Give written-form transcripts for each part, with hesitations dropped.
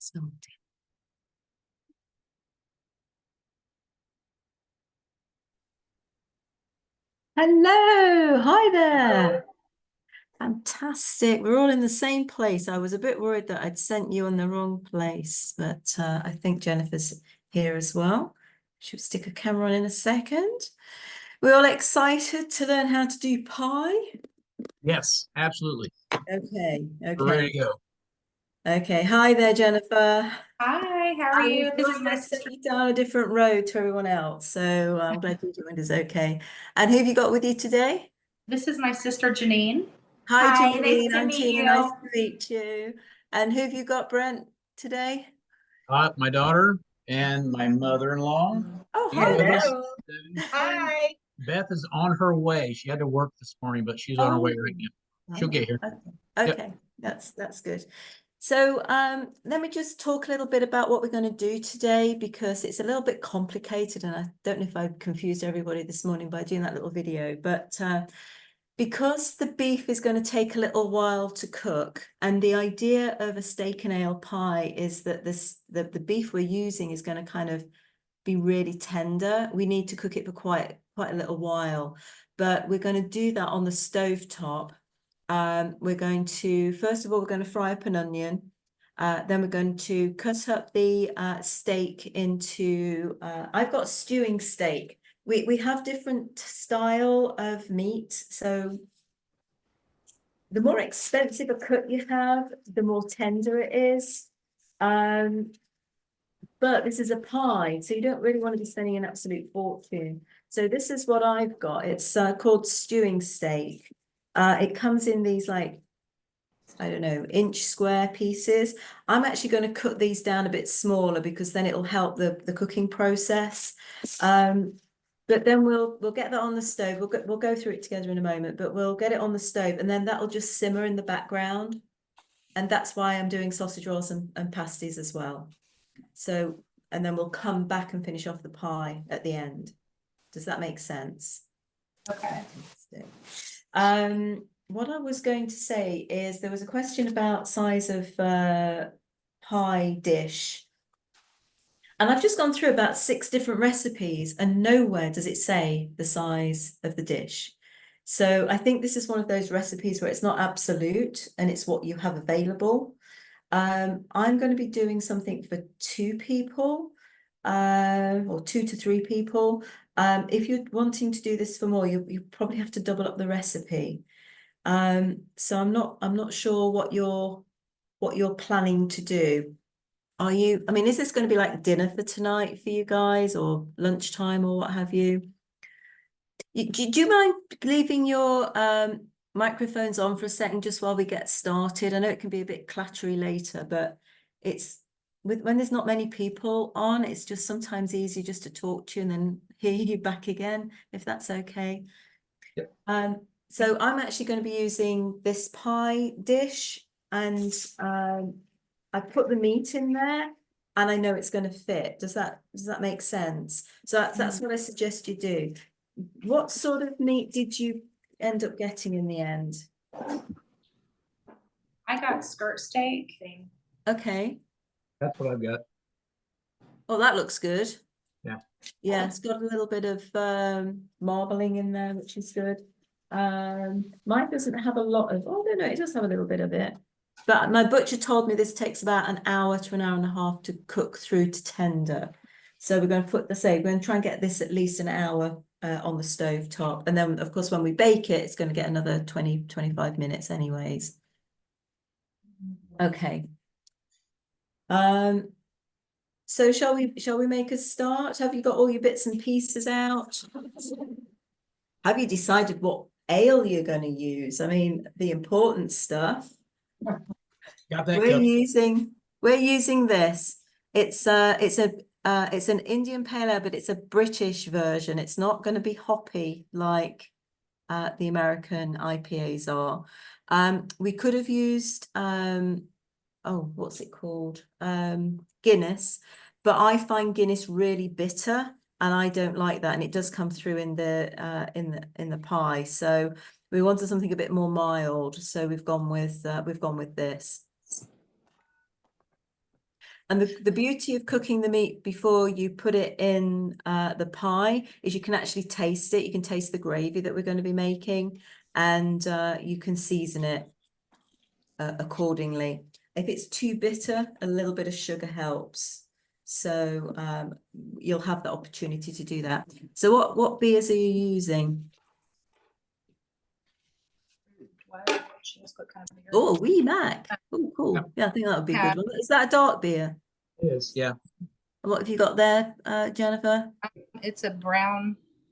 Salty. Hello, hi there. Fantastic. We're all in the same place. I was a bit worried that I'd sent you in the wrong place, but I think Jennifer's here as well. She'll stick a camera on in a second. We're all excited to learn how to do pie. Yes, absolutely. Okay, We're ready okay, to go. okay. Hi there, Jennifer. Hi, how are I was you? This is worried my I sent sister. you down a different road to everyone else, so I'm glad you joined us. Okay. And who have you got with you today? This is my sister Janine. Hi, Hi, nice Janine. to I'm meet Tina. Nice you. to meet you. And who have you got, Brent, today? My daughter and my mother-in-law Oh, here hi with us. there. Hello. And Hi. Beth is on her way. She had to work this morning, but she's on her way Oh, right now. She'll oh, get here. okay. Yep. Okay, that's good. So let me just talk a little bit about what we're going to do today because it's a little bit complicated and I don't know if I confused everybody this morning by doing that little video, but because the beef is going to take a little while to cook, and the idea of a steak and ale pie is that the beef we're using is going to kind of be really tender. We need to cook it for quite a little while, but we're going to do that on the stove top. We're going to, first of all, we're going to fry up an onion. Then we're going to cut up the steak into, I've got stewing steak. We have different style of meat. So the more expensive a cut you have, the more tender it is. But this is a pie, so you don't really want to be spending an absolute fortune. So this is what I've got. It's called stewing steak. It comes in these like, I don't know, inch square pieces. I'm actually going to cut these down a bit smaller because then it'll help the cooking process. But then we'll get that on the stove. We'll go through it together in a moment, but we'll get it on the stove and then that'll just simmer in the background. And that's why I'm doing sausage rolls and pasties as well. So, and then we'll come back and finish off the pie at the end. Does that make sense? Okay. What I was going to say is there was a question about size of pie dish. And I've just gone through about 6 different recipes and nowhere does it say the size of the dish. So I think this is one of those recipes where it's not absolute and it's what you have available. I'm going to be doing something for 2 people, or 2 to 3 people. If you're wanting to do this for more, you probably have to double up the recipe. So I'm not sure what you're planning to do. Are you, I mean, is this going to be like dinner for tonight for you guys or lunchtime or what have you? Do you mind leaving your microphones on for a second just while we get started? I know it can be a bit clattery later, but it's when there's not many people on, it's just sometimes easier just to talk to you and then hear you back again, if that's okay. Yep. So I'm actually going to be using this pie dish and I put the meat in there and I know it's going to fit. Does that make sense? So that's what I suggest you do. What sort of meat did you end up getting in the end? I got skirt steak. Okay. That's what I've got. Oh, that looks good. Yeah. Yeah, it's got a little bit of marbling in there, which is good. Mine doesn't have a lot of, oh, no, it does have a little bit of it. But my butcher told me this takes about an hour to an hour and a half to cook through to tender. So we're going to we're going to try and get this at least an hour on the stove top. And then, of course, when we bake it, it's going to get another 25 minutes anyways. Okay. So shall we make a start? Have you got all your bits and pieces out? Have you decided what ale you're going to use? I mean, the important stuff. Got that We're covered. using this. It's an Indian pale ale, but it's a British version. It's not going to be hoppy like the American IPAs are. We could have used oh, what's it called? Guinness, but I find Guinness really bitter and I don't like that. And it does come through in the pie. So we wanted something a bit more mild. So we've gone with this. And the beauty of cooking the meat before you put it in the pie is you can actually taste it. You can taste the gravy that we're going to be making, and you can season it accordingly. If it's too bitter, a little bit of sugar helps. So you'll have the opportunity to do that. So what beers are you using? Oh, wee Mac. Oh, cool. Yep. Yeah, I think that would be a Yeah. good one. Is that a dark beer? It is. Yeah. What have you got there, Jennifer? It's a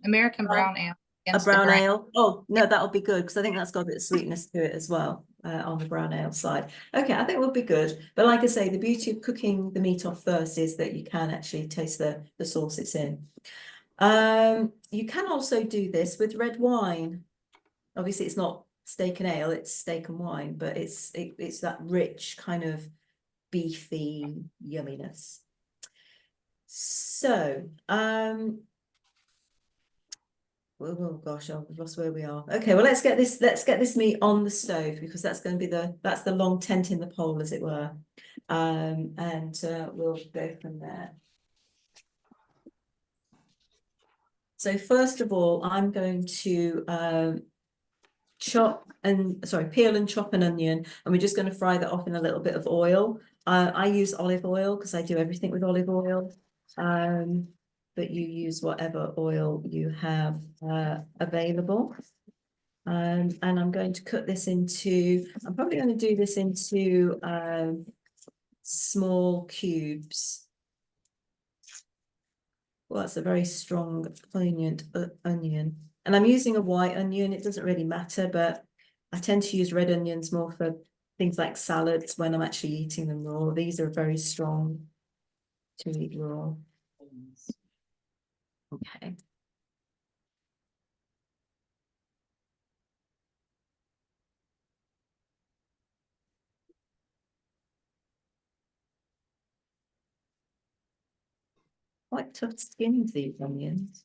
American brown ale. A against the brown grain. ale? Oh, no, that'll be good because I think that's got a bit of sweetness to it as well on the brown ale side. Okay, I think we'll be good. But like I say, the beauty of cooking the meat off first is that you can actually taste the sauce it's in. You can also do this with red wine. Obviously, it's not steak and ale, it's steak and wine, but it's that rich kind of beefy yumminess. So, oh gosh, I've lost where we are. Okay, well let's get this meat on the stove because that's going to be that's the long tent in the pole, as it were. And we'll go from there. So first of all, I'm going to peel and chop an onion, and we're just going to fry that off in a little bit of oil. I use olive oil because I do everything with olive oil. But you use whatever oil you have available. And I'm going to cut this I'm probably going to do this into small cubes. Well, that's a very strong, poignant onion. And I'm using a white onion. It doesn't really matter, but I tend to use red onions more for things like salads when I'm actually eating them raw. These are very strong to eat raw. Okay. Quite tough skinned, these onions.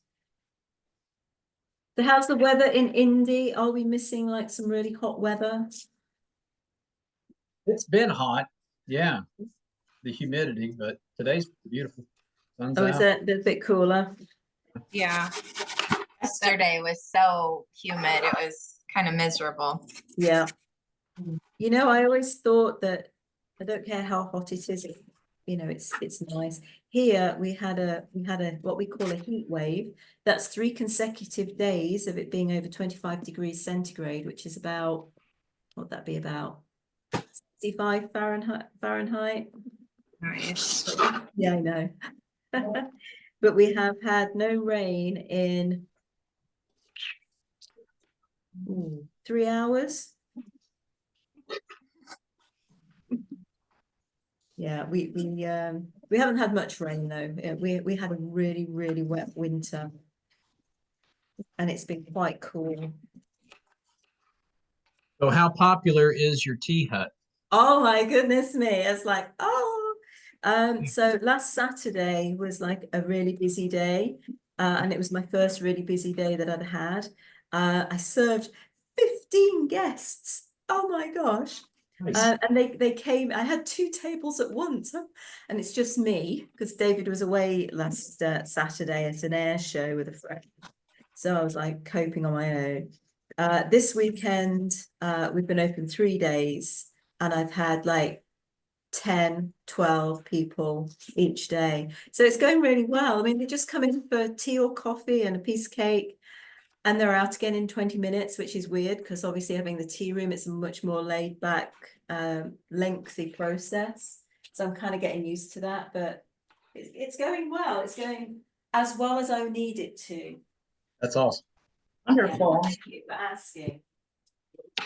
So how's the weather in Indy? Are we missing like some really hot weather? It's been hot. Yeah. The humidity, but today's beautiful. Sun's Oh, is out. it a bit cooler? Yeah. Yesterday was so humid. It was kind of miserable. Yeah. You know, I always thought that I don't care how hot it is, it's nice. Here we had a what we call a heat wave. That's 3 consecutive days of it being over 25 degrees centigrade, which is about, what'd that be, about 65 Fahrenheit. Nice. Yeah, I know. But we have had no rain in 3 hours. Yeah, we haven't had much rain though. We had a really, really wet winter, and it's been quite cool. So how popular is your tea hut? Oh my goodness me. It's like, so last Saturday was like a really busy day. And it was my first really busy day that I'd had. I served 15 guests. Oh my gosh. Nice. And they came, I had 2 tables at once, and it's just me because David was away last Saturday at an air show with a friend. So I was like coping on my own. This weekend, we've been open 3 days, and I've had like 10, 12 people each day. So it's going really well. I mean, they just come in for tea or coffee and a piece of cake, and they're out again in 20 minutes, which is weird because obviously having the tea room, it's a much more laid back, lengthy process. So I'm kind of getting used to that, but it's going well. It's going as well as I need it to. That's awesome. Wonderful. Thank you for asking.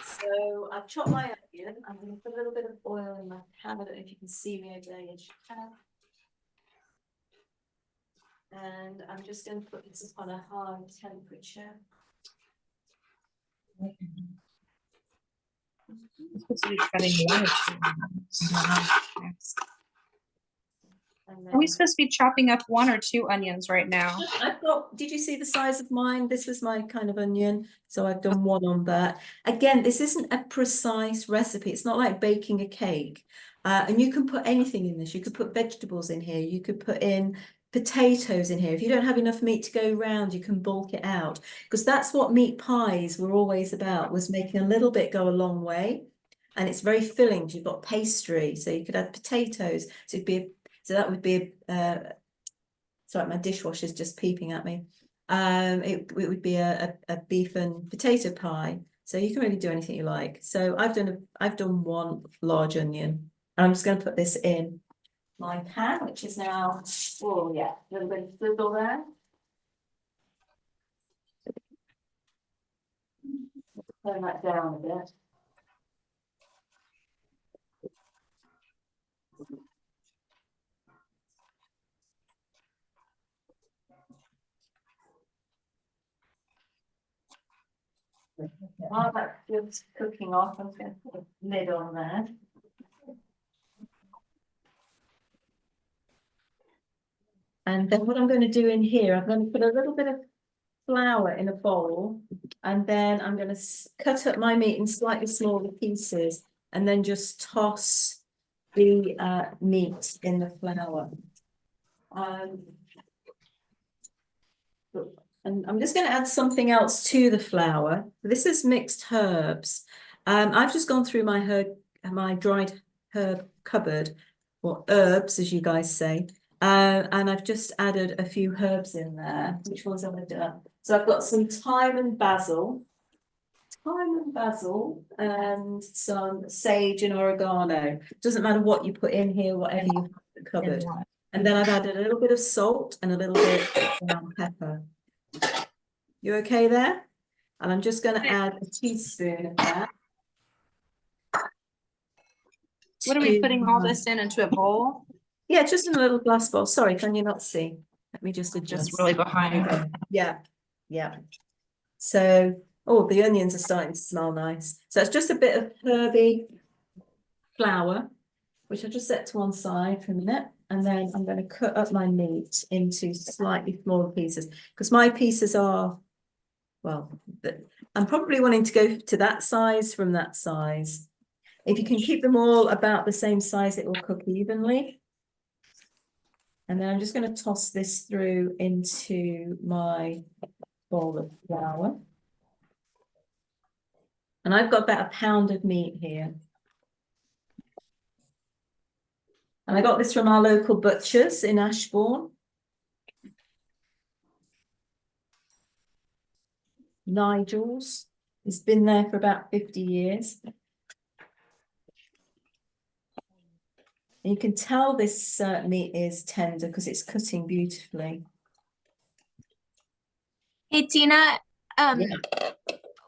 So I've chopped my onion. I'm going to put a little bit of oil in my pan. I don't know if you can see me over there. Yes, you can. And I'm just going to put this on a high temperature. Are we supposed to be chopping up 1 or 2 onions right now? Did you see the size of mine? This was my kind of onion. So I've done 1 on that. Again, this isn't a precise recipe. It's not like baking a cake. And you can put anything in this. You could put vegetables in here. You could put in potatoes in here. If you don't have enough meat to go round, you can bulk it out. Because that's what meat pies were always about, was making a little bit go a long way. And it's very filling. You've got pastry, so you could add potatoes. So it'd be that would be sorry, my dishwasher's just peeping at me. It would be a beef and potato pie. So you can really do anything you like. So I've done one large onion. And I'm just going to put this in my pan, which is now, oh yeah, a little bit of sizzle there. Turn that down a bit. While that's just cooking off, I'm going to put a lid on there. And then what I'm going to do in here, I'm going to put a little bit of flour in a bowl, and then I'm going to cut up my meat in slightly smaller pieces, and then just toss the meat in the flour. And I'm just going to add something else to the flour. This is mixed herbs. I've just gone through my dried herb cupboard, or herbs, as you guys say. And I've just added a few herbs in there. Which ones have I done? So I've got some thyme and basil, and some sage and oregano. Doesn't matter what you put in here, whatever you have in the cupboard. And then I've added a little bit of salt and a little bit of ground pepper. You okay there? And I'm just going to add a teaspoon of that. What are we putting all this into a bowl? Yeah, just in a little glass bowl. Sorry, can you not see? Let me just adjust. Just really behind. Yeah, yeah. So, oh, the onions are starting to smell nice. So it's just a bit of herby flour, which I just set to one side for a minute. And then I'm going to cut up my meat into slightly smaller pieces, because my pieces are, well, I'm probably wanting to go to that size from that size. If you can keep them all about the same size, it will cook evenly. And then I'm just going to toss this through into my bowl of flour. And I've got about a pound of meat here. And I got this from our local butchers in Ashbourne. Nigel's. It's been there for about 50 years. And you can tell this meat is tender because it's cutting beautifully. Hey, Tina, Yeah.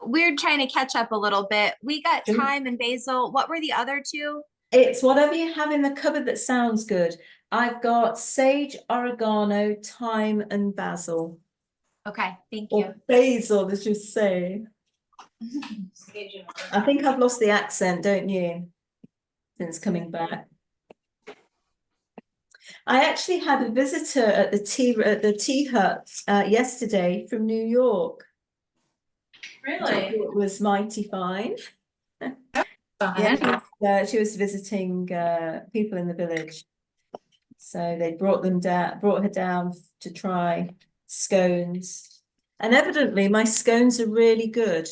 we're trying to catch up a little bit. We got Sure. thyme and basil. What were the other two? It's whatever you have in the cupboard that sounds good. I've got sage, oregano, thyme, and basil. Okay, thank you. Or basil, as you say. I think I've lost the accent, don't you? Since coming back. I actually had a visitor at the tea hut yesterday from New York. Really? It was mighty fine. Yeah, she was visiting people in the village. So they brought her down to try scones. And evidently my scones are really good.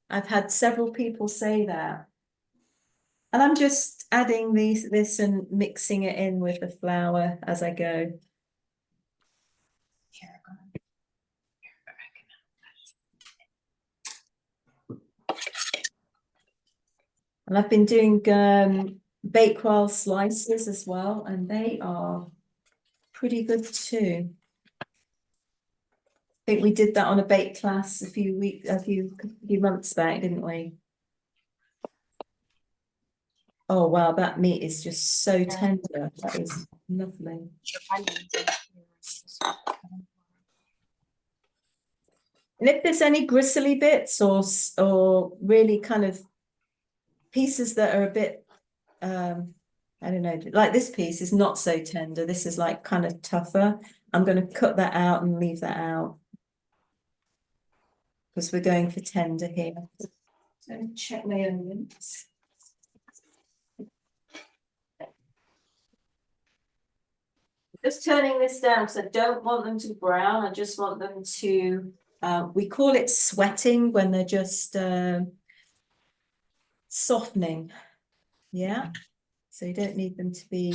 I've had several people say that. And I'm just adding this and mixing it in with the flour as I go. And I've been doing Bakewell slices as well, and they are pretty good too. I think we did that on a bake class a few months back, didn't we? Oh wow, that meat is just so tender. That is lovely. And if there's any gristly bits or really kind of pieces that are a bit I don't know, like this piece is not so tender. This is like kind of tougher. I'm going to cut that out and leave that out because we're going for tender here. So check my onions. Just turning this down because I don't want them to brown. I just want them to, we call it sweating when they're just softening. Yeah. So you don't need them to be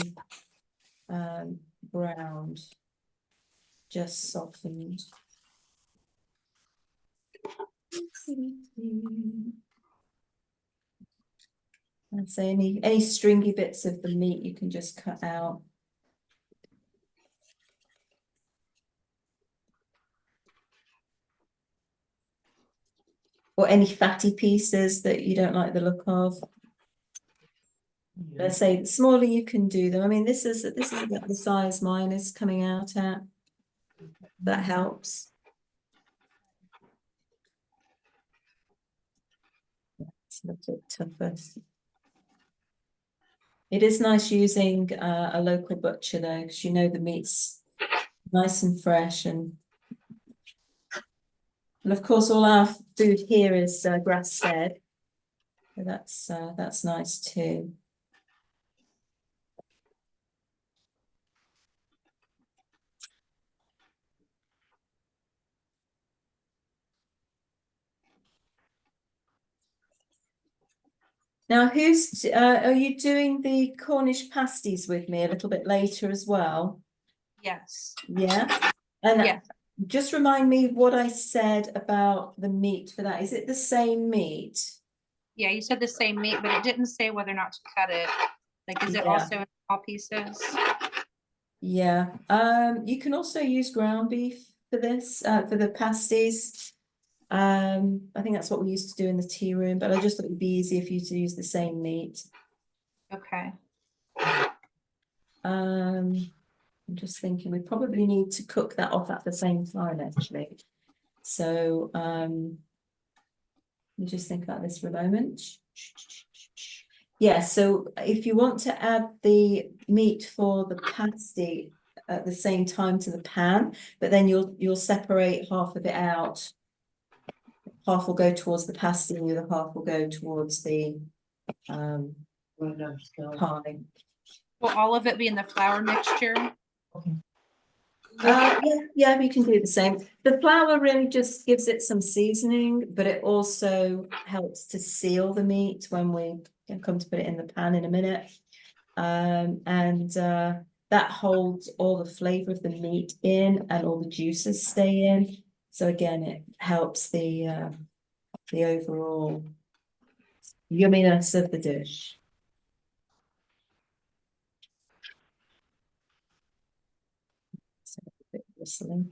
browned, just softened. And so any stringy bits of the meat you can just cut out. Or any fatty pieces that you don't like the look of. Let's say the smaller you can do them. I mean, this is about the size mine is coming out at. That helps. It's a little bit tougher. It is nice using a local butcher though, because you know the meat's nice and fresh, and of course all our food here is grass fed, so that's nice too. Now, are you doing the Cornish pasties with me a little bit later as well? Yes. Yeah. And Yeah. just remind me what I said about the meat for that. Is it the same meat? Yeah, you said the same meat, but it didn't say whether or not to cut it. Like, is it Yeah. also in small pieces? Yeah. You can also use ground beef for this, for the pasties. I think that's what we used to do in the tea room, but I just thought it'd be easier for you to use the same meat. Okay. I'm just thinking we probably need to cook that off at the same time, actually. So, let me just think about this for a moment. Yeah, so if you want to add the meat for the pasty at the same time to the pan, but then you'll separate half of it out. Half will go towards the pasty and the other half will go towards the pie. Will all of it be in the flour mixture? Yeah, you can do the same. The flour really just gives it some seasoning, but it also helps to seal the meat when we come to put it in the pan in a minute. That holds all the flavor of the meat in and all the juices stay in. So again, it helps the overall yumminess of the dish. So a bit whistling.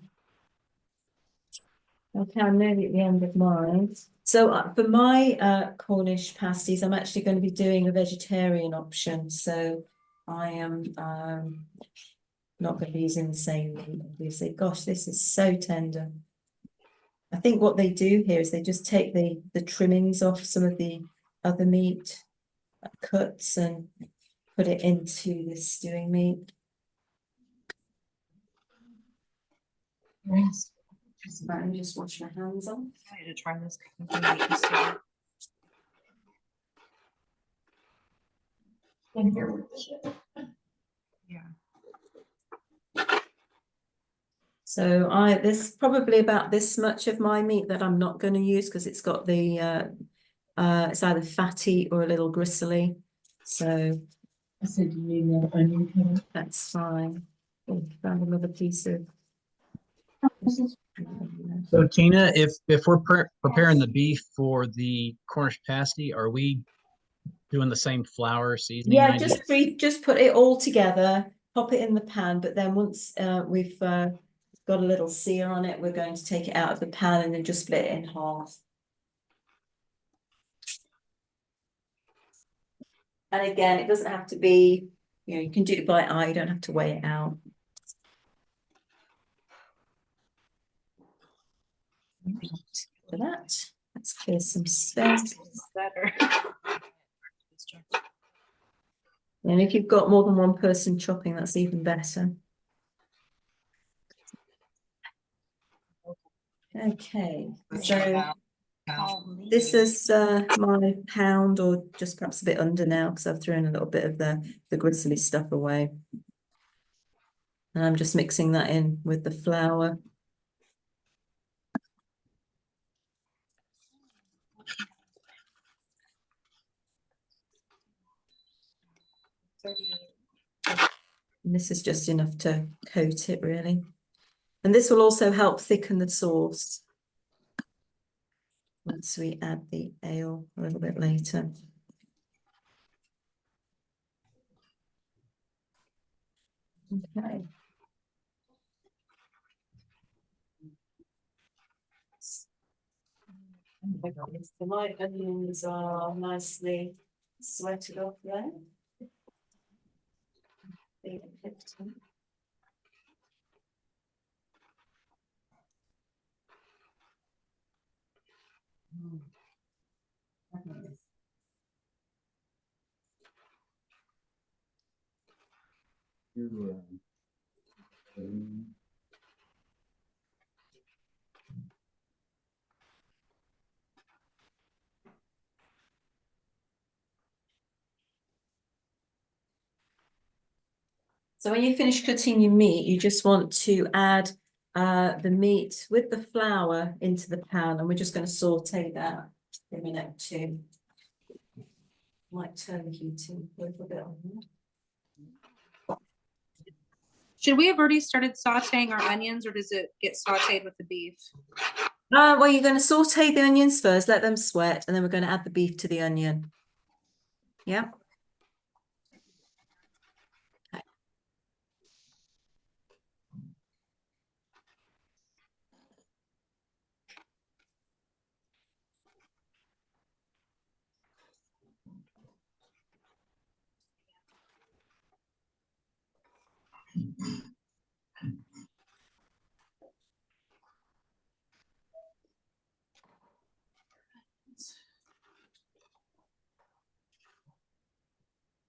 Okay, I'm nearly at the end of mine. So for my Cornish pasties, I'm actually going to be doing a vegetarian option. So I am not going to be using the same meat, obviously. Gosh, this is so tender. I think what they do here is they just take the trimmings off some of the other meat cuts and put it into this stewing meat. Yes. Right, let me just wash my hands off. I need to try this. Yeah. So there's probably about this much of my meat that I'm not going to use because it's got the it's either fatty or a little gristly. So I said you need another onion cutter. that's fine. Oh, found another piece of. So Tina, if we're preparing the beef for the Cornish pasty, are we doing the same flour seasoning? Yeah, just put it all together, pop it in the pan, but then once we've got a little sear on it, we're going to take it out of the pan and then just split it in half. And again, it doesn't have to be, you can do it by eye, you don't have to weigh it out. For that, let's clear some space. Better. And if you've got more than one person chopping, that's even better. Okay, so this is my pound, or just perhaps a bit under now, because I've thrown a little bit of the gristly stuff away. And I'm just mixing that in with the flour. And this is just enough to coat it really. And this will also help thicken the sauce once we add the ale a little bit later. Okay. The light onions are nicely sweated off there. So when you finish cutting your meat, you just want to add the meat with the flour into the pan, and we're just going to saute that for a minute too. Might turn the heating a little bit on. Should we have already started sauteing our onions, or does it get sauteed with the beef? Well, you're going to saute the onions first, let them sweat, and then we're going to add the beef to the onion. Yeah. Okay.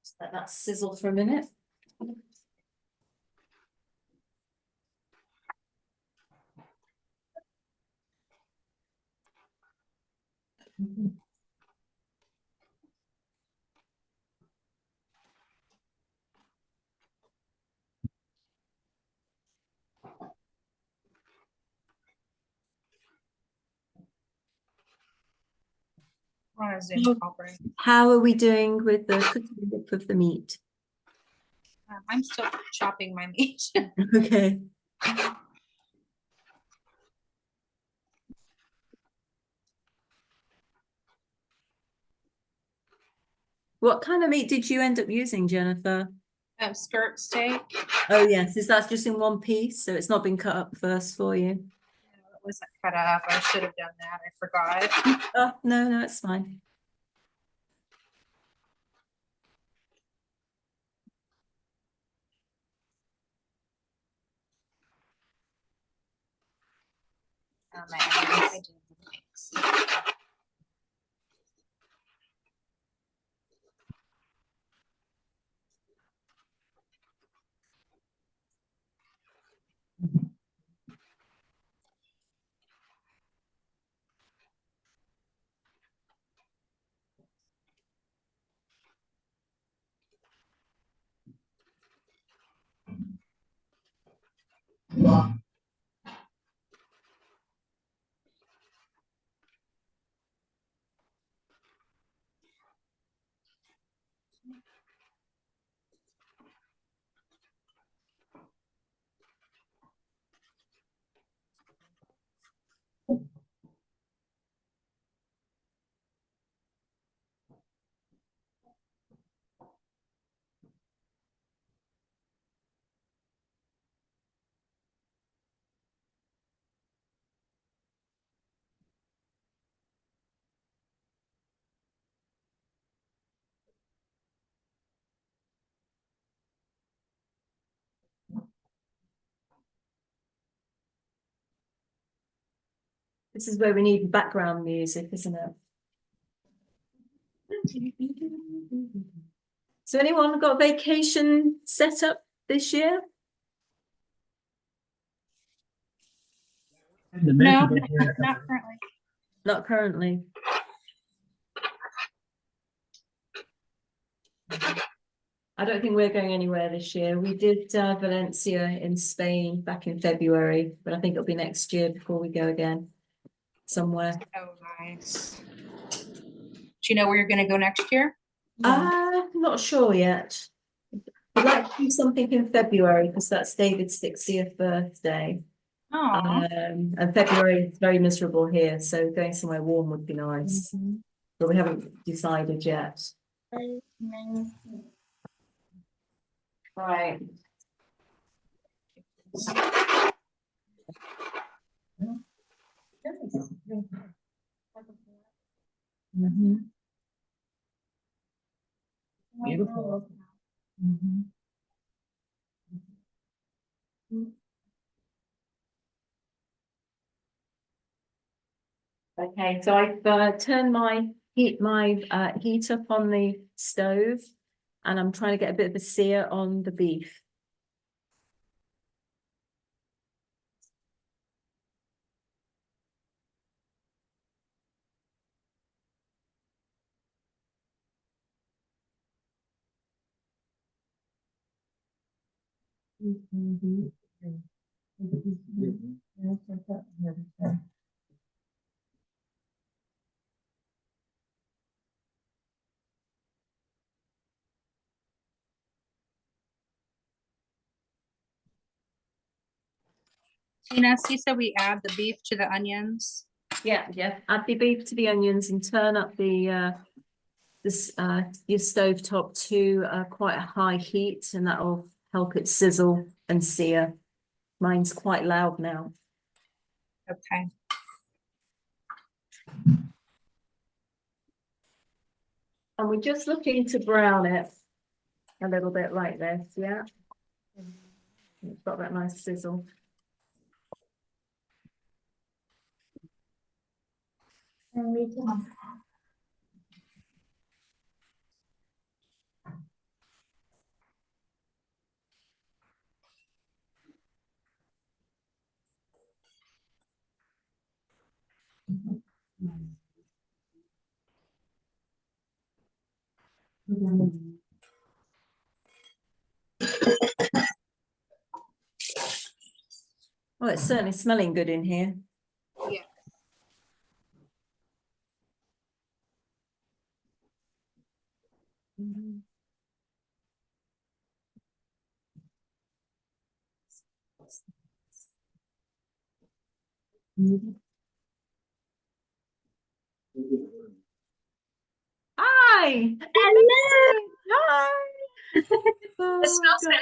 Just let that sizzle for a minute. We're on a Zoom call, right? How are we doing with the cooking of the meat? I'm still chopping my meat. Okay. What kind of meat did you end up using, Jennifer? Skirt steak. Oh yes, is that just in one piece? So it's not been cut up first for you? It wasn't cut up. I should have done that. I forgot. Oh, no, no, it's fine. My onions, I do mix. This is where we need background music, isn't it? So anyone got a vacation set up this year? No, not currently. Not currently. I don't think we're going anywhere this year. We did Valencia in Spain back in February, but I think it'll be next year before we go again somewhere. Oh, nice. Do you know where you're gonna go next year? Not sure yet. I'd like to do something in February because that's David's 60th birthday. Oh, And February is very miserable here, so going somewhere warm would be nice. But we haven't decided yet. Right. Mhm. Beautiful. Mhm. Okay, so I've turned my heat up on the stove, and I'm trying to get a bit of a sear on the beef. Mhm. Yes, I thought you had said. Tina, so you said we add the beef to the onions. Yeah. Add the beef to the onions and turn up your stove top to quite a high heat, and that'll help it sizzle and sear. Mine's quite loud now. Okay. And we're just looking to brown it a little bit like this, yeah. It's got that nice sizzle. Well, it's certainly smelling good in here. Yeah. Hi. Hello. Hi. Oh, It smells God.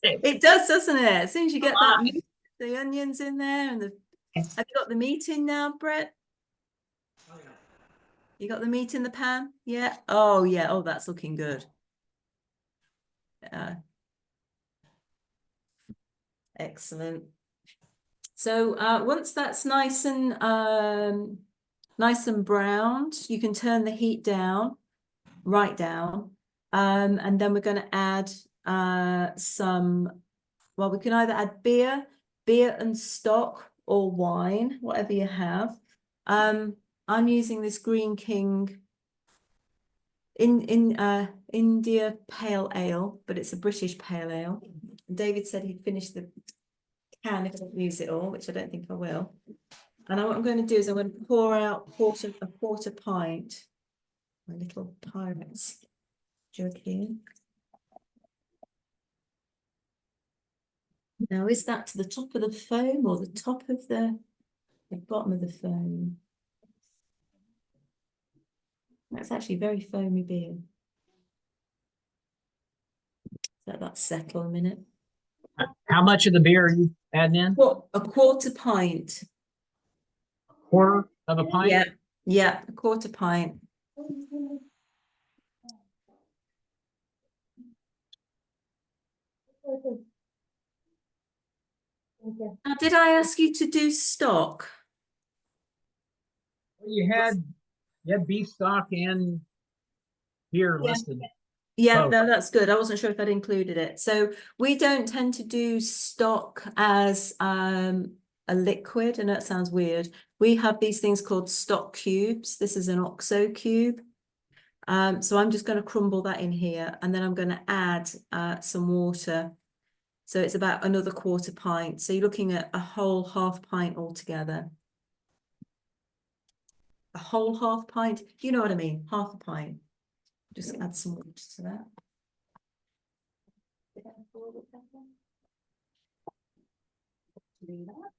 fantastic. It does, doesn't it? As soon as you get that Alive. the onions in there and Yes. have you got the meat in now, Brett? You got the meat in the pan? Yeah. Oh, yeah. Oh, that's looking good. Excellent. So once that's nice and browned, you can turn the heat down, right down. And then we're going to add well, we can either add beer and stock, or wine, whatever you have. I'm using this Green King in India Pale Ale, but it's a British Pale Ale. David said he'd finish the can if I don't use it all, which I don't think I will. And what I'm going to do is I'm going to pour out a quarter pint, my little Pyrex jug here. Now, is that to the top of the foam or the top of the bottom of the foam? That's actually very foamy beer. Let that settle a minute. How much of the beer are you adding in? What, a quarter pint? Quarter of a pint? Yeah, a quarter pint. Now, did I ask you to do stock? Well, you had beef stock and beer Yeah. listed. Yeah, Oh. no, that's good. I wasn't sure if I'd included it. So we don't tend to do stock as a liquid. I know it sounds weird. We have these things called stock cubes. This is an OXO cube. So I'm just going to crumble that in here, and then I'm going to add some water. So it's about another 1/4 pint. So you're looking at a whole 1/2 pint altogether. A whole 1/2 pint. You know what I mean? 1/2 pint. Just add some water to that. Do that.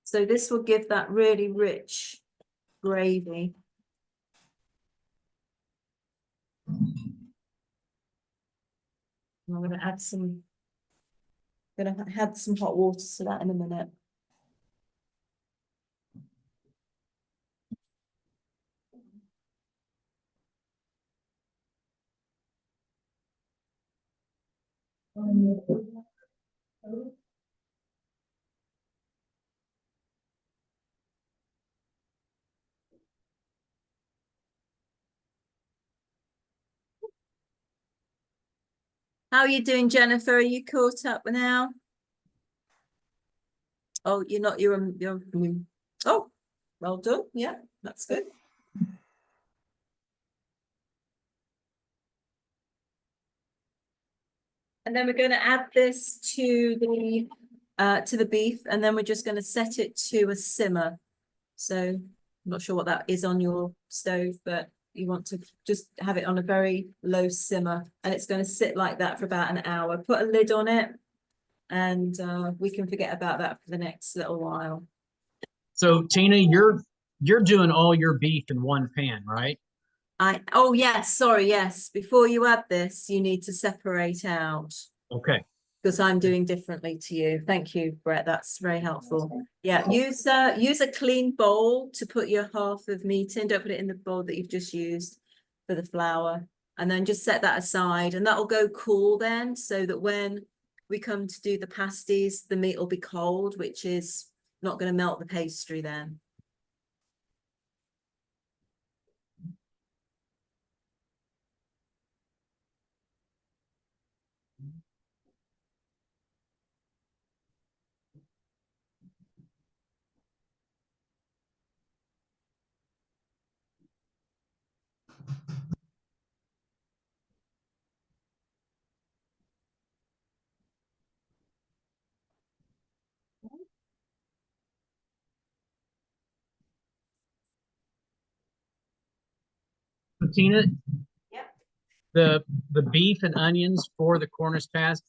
So this will give that really rich gravy. I'm going to add some. Going to add some hot water to that in a minute. How are you doing, Jennifer? Are you caught up now? Oh, you're not. You're. Oh, well done. Yeah, that's good. And then we're going to add this to the beef, and then we're just going to set it to a simmer. So I'm not sure what that is on your stove, but you want to just have it on a very low simmer, and it's going to sit like that for about an hour. Put a lid on it, and we can forget about that for the next little while. So Tina, you're doing all your beef in one pan, right? Oh yes, sorry, yes. Before you add this, you need to separate out, Okay. because I'm doing differently to you. Thank you, Brett. That's very helpful. Yeah, use a clean bowl to put your 1/2 of meat in. Don't put it in the bowl that you've just used for the flour. And then just set that aside, and that'll go cool then, so that when we come to do the pasties, the meat will be cold, which is not going to melt the pastry then. So Tina, Yep. the beef and onions for the Cornish pasty,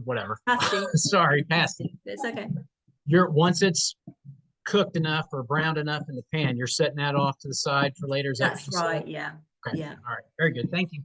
whatever. Pasty. Sorry, pasty. It's okay. Once it's cooked enough or browned enough in the pan, you're setting that off to the side for later. Is that what That's you said? right. Yeah. Okay. Yeah. All right. Very good. Thank you.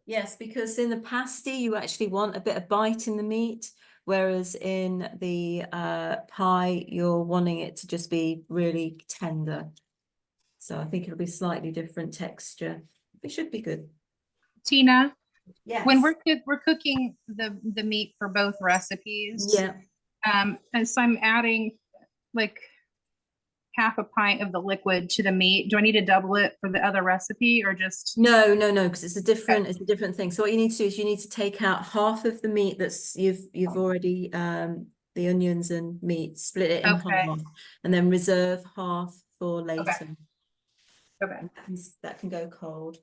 Yes, because in the pasty, you actually want a bit of bite in the meat, whereas in the pie, you're wanting it to just be really tender. So I think it'll be slightly different texture. It should be good. Tina, Yes. when we're cooking the meat for both recipes, Yeah. and so I'm adding like 1/2 pint of the liquid to the meat. Do I need to double it for the other recipe, or just? No, because it's a different thing. So what you need to do is you need to take out 1/2 of the meat that's you've already the onions and meat, split it in Okay. 1/2, and then reserve 1/2 for later. Okay. That can go cold.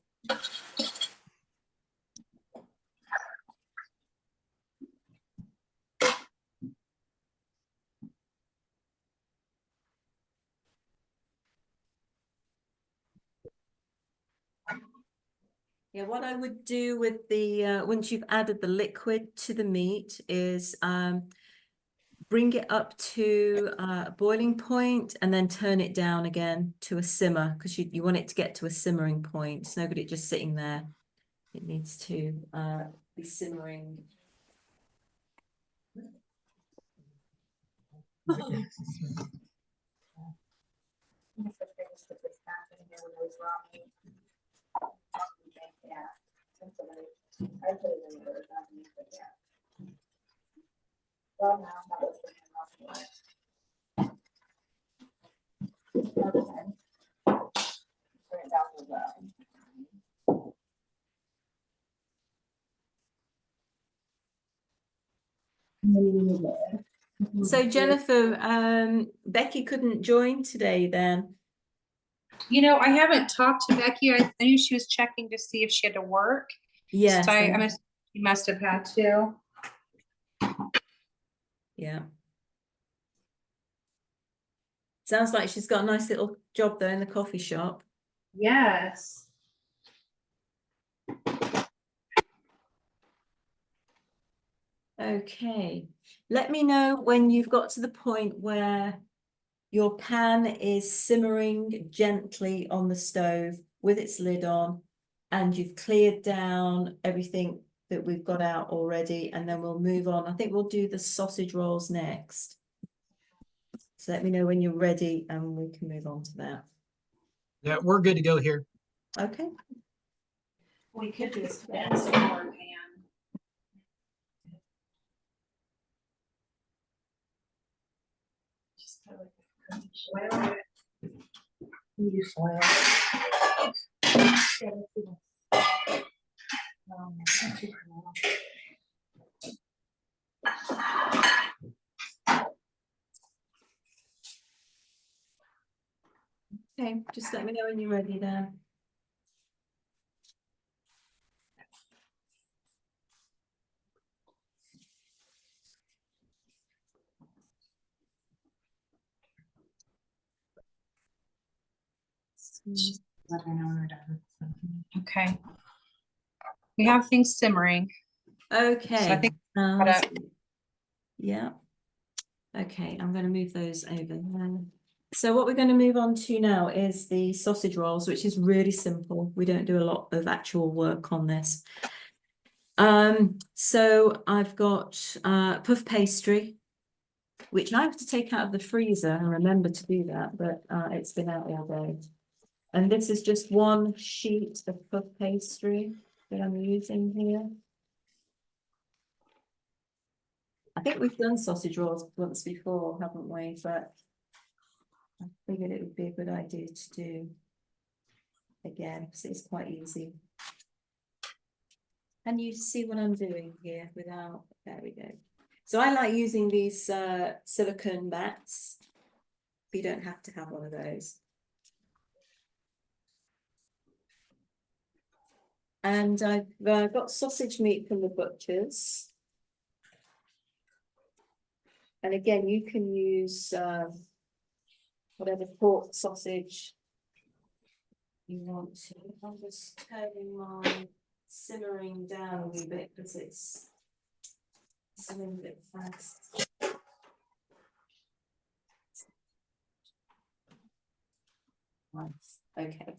Yeah, what I would do with the once you've added the liquid to the meat is bring it up to a boiling point and then turn it down again to a simmer, because you want it to get to a simmering point. It's no good it just sitting there. It needs to be simmering. So Jennifer, Becky couldn't join today then. You know, I haven't talked to Becky. I knew she was checking to see if she had to work. Yes. So she must have had to. Yeah. Sounds like she's got a nice little job there in the coffee shop. Yes. Okay. Let me know when you've got to the point where your pan is simmering gently on the stove with its lid on, and you've cleared down everything that we've got out already, and then we'll move on. I think we'll do the sausage rolls next. So let me know when you're ready and we can move on to that. Yeah, we're good to go here. Okay. We could just get some more pan. Just put like a cookie foil in it. You foil. Not too cool. Okay, just let me know when you're ready then. Let her know when we're done. Okay. We have things simmering. Okay. So I think yeah. Okay, I'm going to move those over. So what we're going to move on to now is the sausage rolls, which is really simple. We don't do a lot of actual work on this. So I've got puff pastry, which I have to take out of the freezer and remember to do that, but it's been out all day. And this is just one sheet of puff pastry that I'm using here. I think we've done sausage rolls once before, haven't we? But I figured it would be a good idea to do again, because it's quite easy. And you see what I'm doing here without, there we go. So I like using these silicone bats. You don't have to have one of those. And I've got sausage meat from the butchers. And again, you can use whatever pork sausage you want to. I'm just turning my simmering down a wee bit because it's simmering a bit fast. Nice. Okay.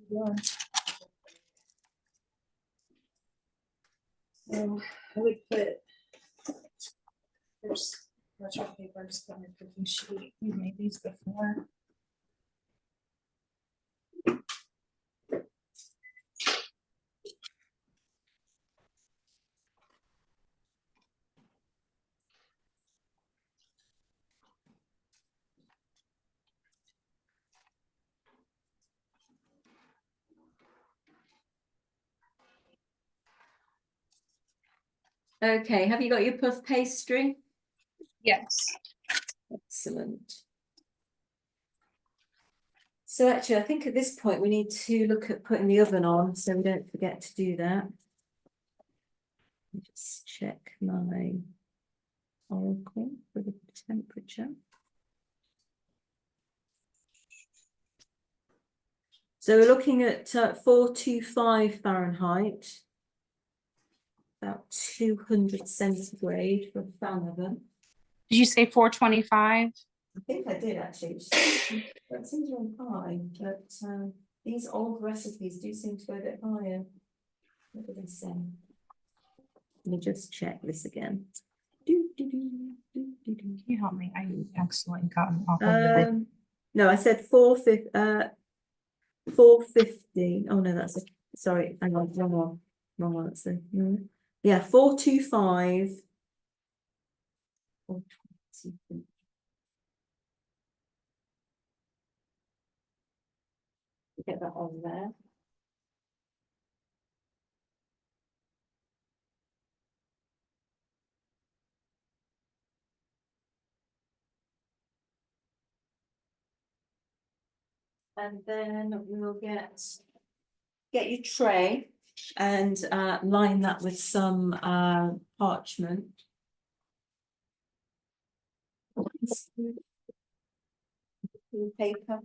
Yeah. So I would put there's retro paper just put in a cooking sheet. We've made these before. Okay, have you got your puff pastry? Yes. Excellent. So actually, I think at this point we need to look at putting the oven on, so we don't forget to do that. Just check my oracle for the temperature. So we're looking at 425 Fahrenheit, about 200 centigrade for a fan oven. Did you say 425? I think I did actually. That seems really high, but these old recipes do seem to go a bit higher. What do they say? Let me just check this again. Do, Can you help me? I accidentally gotten off of the. No, I said 450. Oh no, that's a, sorry, hang on, wrong one, that's the, yeah, 425. 420. Get that on there. And then we'll get your tray and line that with some parchment. Paper.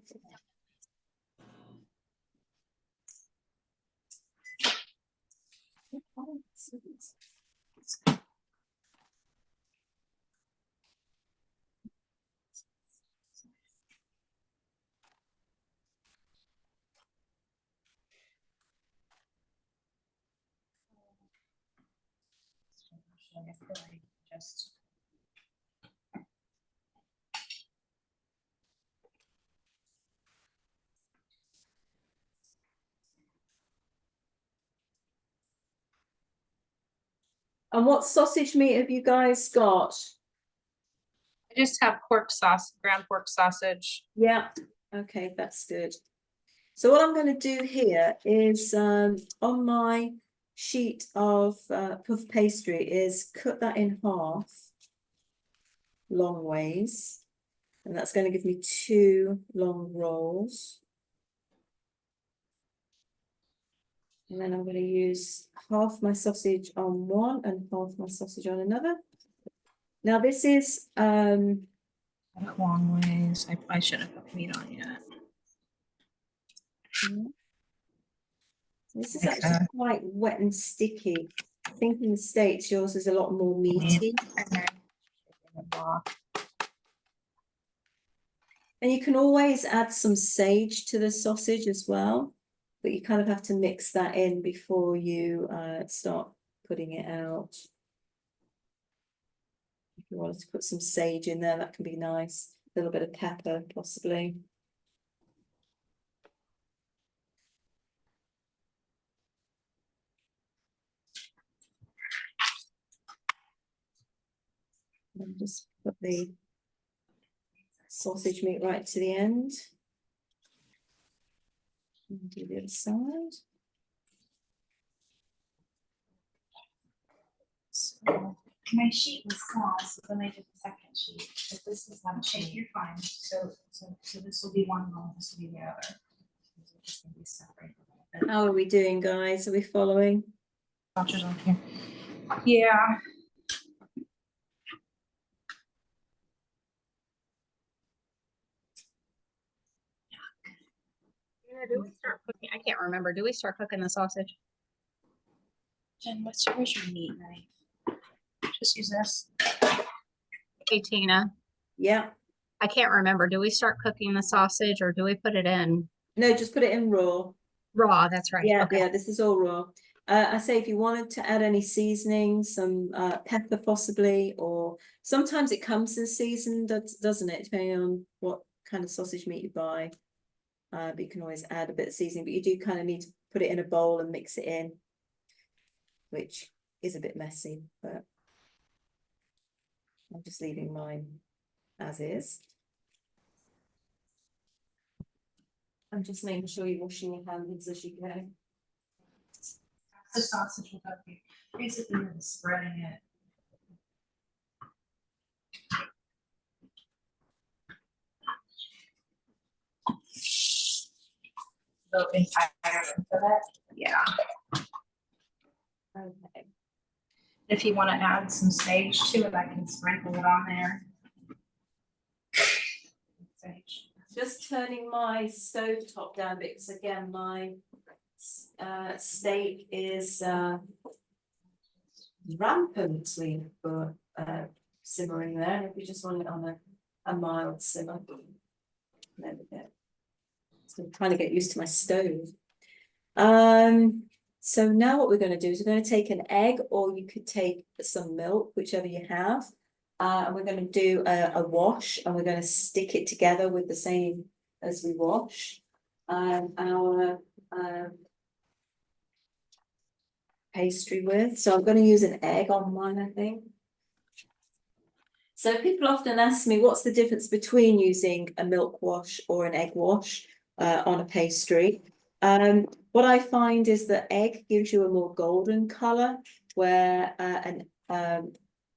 Just. And what sausage meat have you guys got? I just have pork sauce, ground pork sausage. Yeah, okay, that's good. So what I'm going to do here is on my sheet of puff pastry is cut that in half long ways, and that's going to give me 2 long rolls. And then I'm going to use half my sausage on one and half my sausage on another. Now this is Long ways. I should have put meat on yet. this is Okay. actually quite wet and sticky. I think in the States yours is a lot more meaty. And you can always add some sage to the sausage as well, but you kind of have to mix that in before you start putting it out. If you wanted to put some sage in there, that can be nice. A little bit of pepper, possibly. And just put the sausage meat right to the end. And do the other side. So my sheet was small, so then I did the second sheet. But this is one sheet. You're fine. So this will be one roll. This will be the other. These are just gonna be separate a little bit. How are we doing, guys? Are we following? Sausage on here. Yeah. Do we start cooking? I can't remember. Do we start cooking the sausage? Jen, where's your meat knife? Just use this. Hey, Tina, Yeah. I can't remember. Do we start cooking the sausage or do we put it in No, just put it in raw. raw? That's right. Yeah, Okay. yeah, this is all raw. I say if you wanted to add any seasoning, some pepper possibly, or sometimes it comes in seasoned, doesn't it? Depending on what kind of sausage meat you buy. But you can always add a bit of seasoning, but you do kind of need to put it in a bowl and mix it in, which is a bit messy, but I'm just leaving mine as is. I'm just making sure you're washing your hands as you go. The sausage will help you. Basically, you're spreading it. The entire length of it. Yeah. Okay. If you want to add some sage to it, I can sprinkle it on there. Sage. Just turning my stove top down because again, my steak is rampantly simmering there. If you just want it on a mild simmer. There we go. So I'm trying to get used to my stove. So now what we're going to do is we're going to take an egg, or you could take some milk, whichever you have. And we're going to do a wash, and we're going to stick it together with the same as we wash. Our pastry with. So I'm going to use an egg on mine, I think. So people often ask me, what's the difference between using a milk wash or an egg wash on a pastry? What I find is that egg gives you a more golden colour, where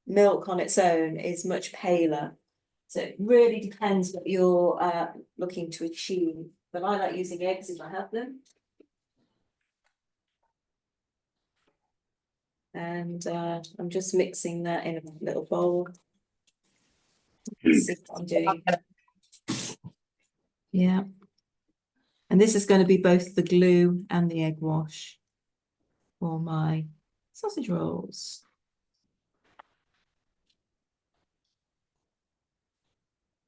milk on its own is much paler. So it really depends what you're looking to achieve. But I like using eggs if I have them. And I'm just mixing that in a little bowl. See what I'm doing. Yeah. And this is going to be both the glue and the egg wash for my sausage rolls.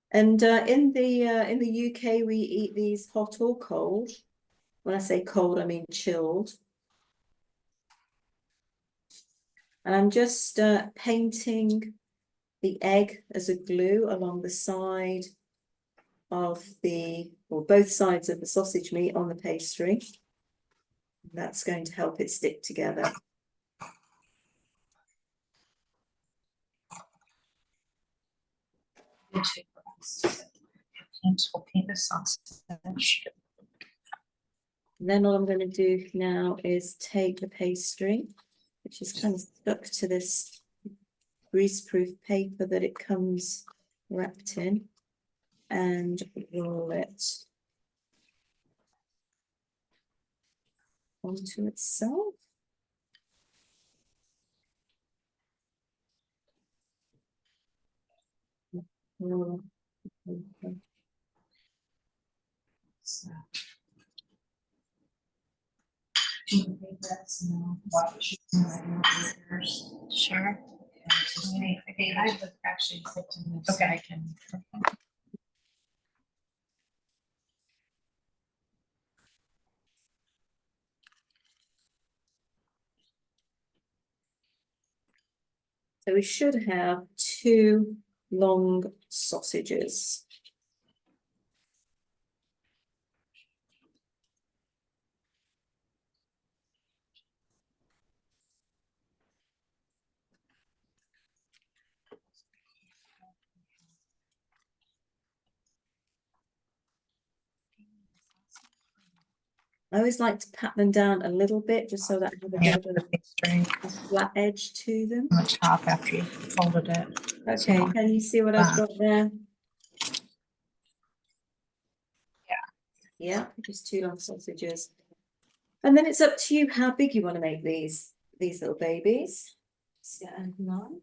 And in the UK, we eat these hot or cold. When I say cold, I mean chilled. And I'm just painting the egg as a glue along the side of or both sides of the sausage meat on the pastry. That's going to help it stick together. We'll paint the sausage. And then all I'm going to do now is take the pastry, which is kind of stuck to this greaseproof paper that it comes wrapped in, and roll it onto itself. Roll. So. Do you think that's no watch? Sure. Okay, I would actually sit in this. Okay, I can. So we should have 2 long sausages. I always like to pat them down a little bit, just so that I have a bit of a flat edge to them. On the top after you folded it. Okay, can you see what I've got there? Yeah, just 2 long sausages. And then it's up to you how big you want to make these little babies. Let's get a knife.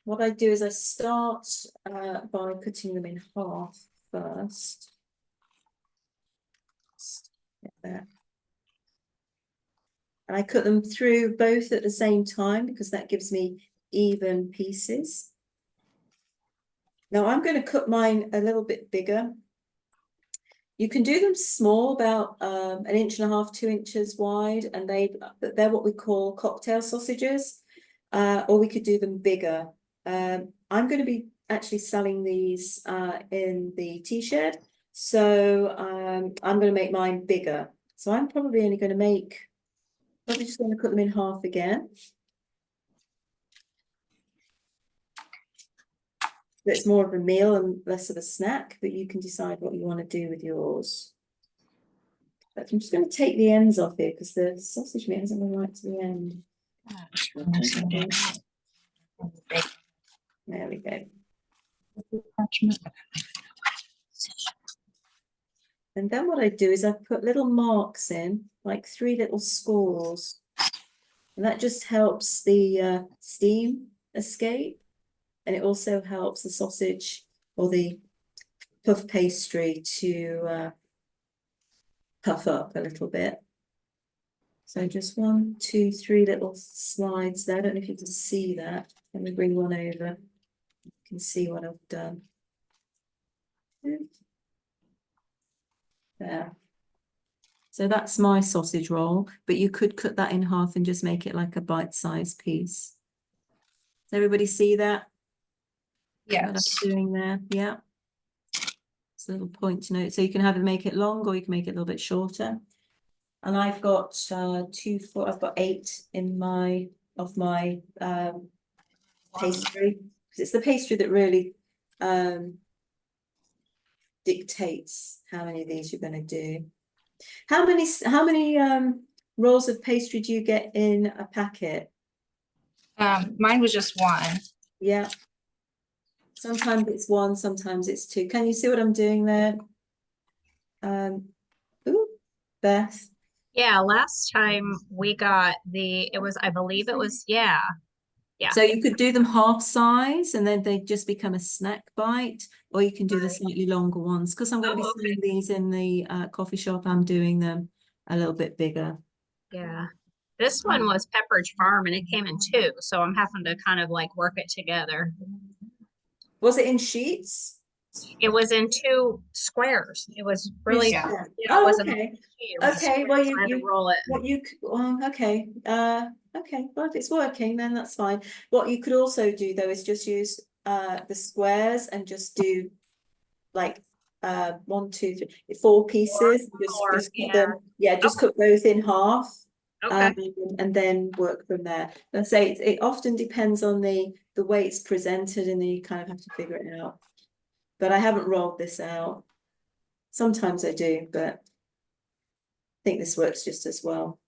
What I do is I start by cutting them in half first. Get there. And I cut them through both at the same time because that gives me even pieces. Now I'm going to cut mine a little bit bigger. You can do them small, about 1.5 inches, 2 inches wide, and they're what we call cocktail sausages, or we could do them bigger. I'm going to be actually selling these in the tea shed, so I'm going to make mine bigger. So I'm probably only going to probably just going to cut them in half again. It's more of a meal and less of a snack, but you can decide what you want to do with yours. But I'm just going to take the ends off here because the sausage meat hasn't gone right to the end. There we go. And then what I do is I put little marks in, like 3 little scores, and that just helps the steam escape. And it also helps the sausage or the puff pastry to puff up a little bit. So just 1, 2, 3 little slides there. I don't know if you can see that. Let me bring one over. You can see what I've done. There. So that's my sausage roll, but you could cut that in half and just make it like a bite-sized piece. Does everybody see that? What I'm Yes. doing there, yeah. It's a little point to note. So you can have it make it long or you can make it a little bit shorter. And I've got I've got 8 in my pastry. Because it's the pastry that really dictates how many of these you're going to do. How many rolls of pastry do you get in a packet? Mine was just one. Yeah. Sometimes it's 1, sometimes it's 2. Can you see what I'm doing there? Ooh, Beth. Yeah, last time we got I believe it was, yeah. Yeah. So you could do them half size and then they just become a snack bite, or you can do the slightly longer ones. Because I'm going to be okay. selling these in the coffee shop, I'm doing them a little bit bigger. Yeah. This one was Pepperidge Farm and it came in 2, so I'm having to kind of like work it together. Was it in sheets? It was in 2 squares. It was really, Yeah. it Oh, wasn't okay. it was a Okay, square, well, so I had to roll it. okay. Okay, well, if it's working, then that's fine. What you could also do though is just use the squares and just do like 1, 2, 3, 4 pieces. Just cut them, just cut those in half. Okay. And then work from there. And say it often depends on the way it's presented, and then you kind of have to figure it out. But I haven't rolled this out. Sometimes I do, but I think this works just as well.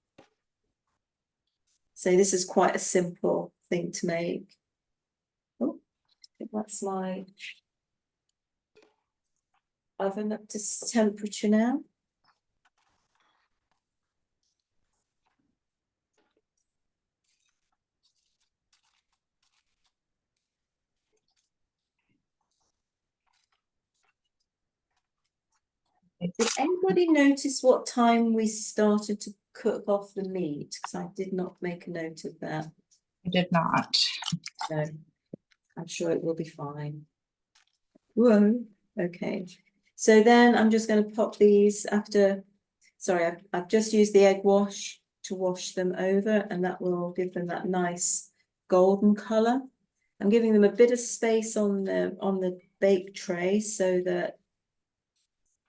So this is quite a simple thing to make. Oh, I think that's my oven up to temperature now. Did anybody notice what time we started to cook off the meat? Because I did not make a note of that. I did not. No, I'm sure it will be fine. Whoa, okay. So then I'm just going to pop these after, sorry, I've just used the egg wash to wash them over, and that will give them that nice golden color. I'm giving them a bit of space on the bake tray so that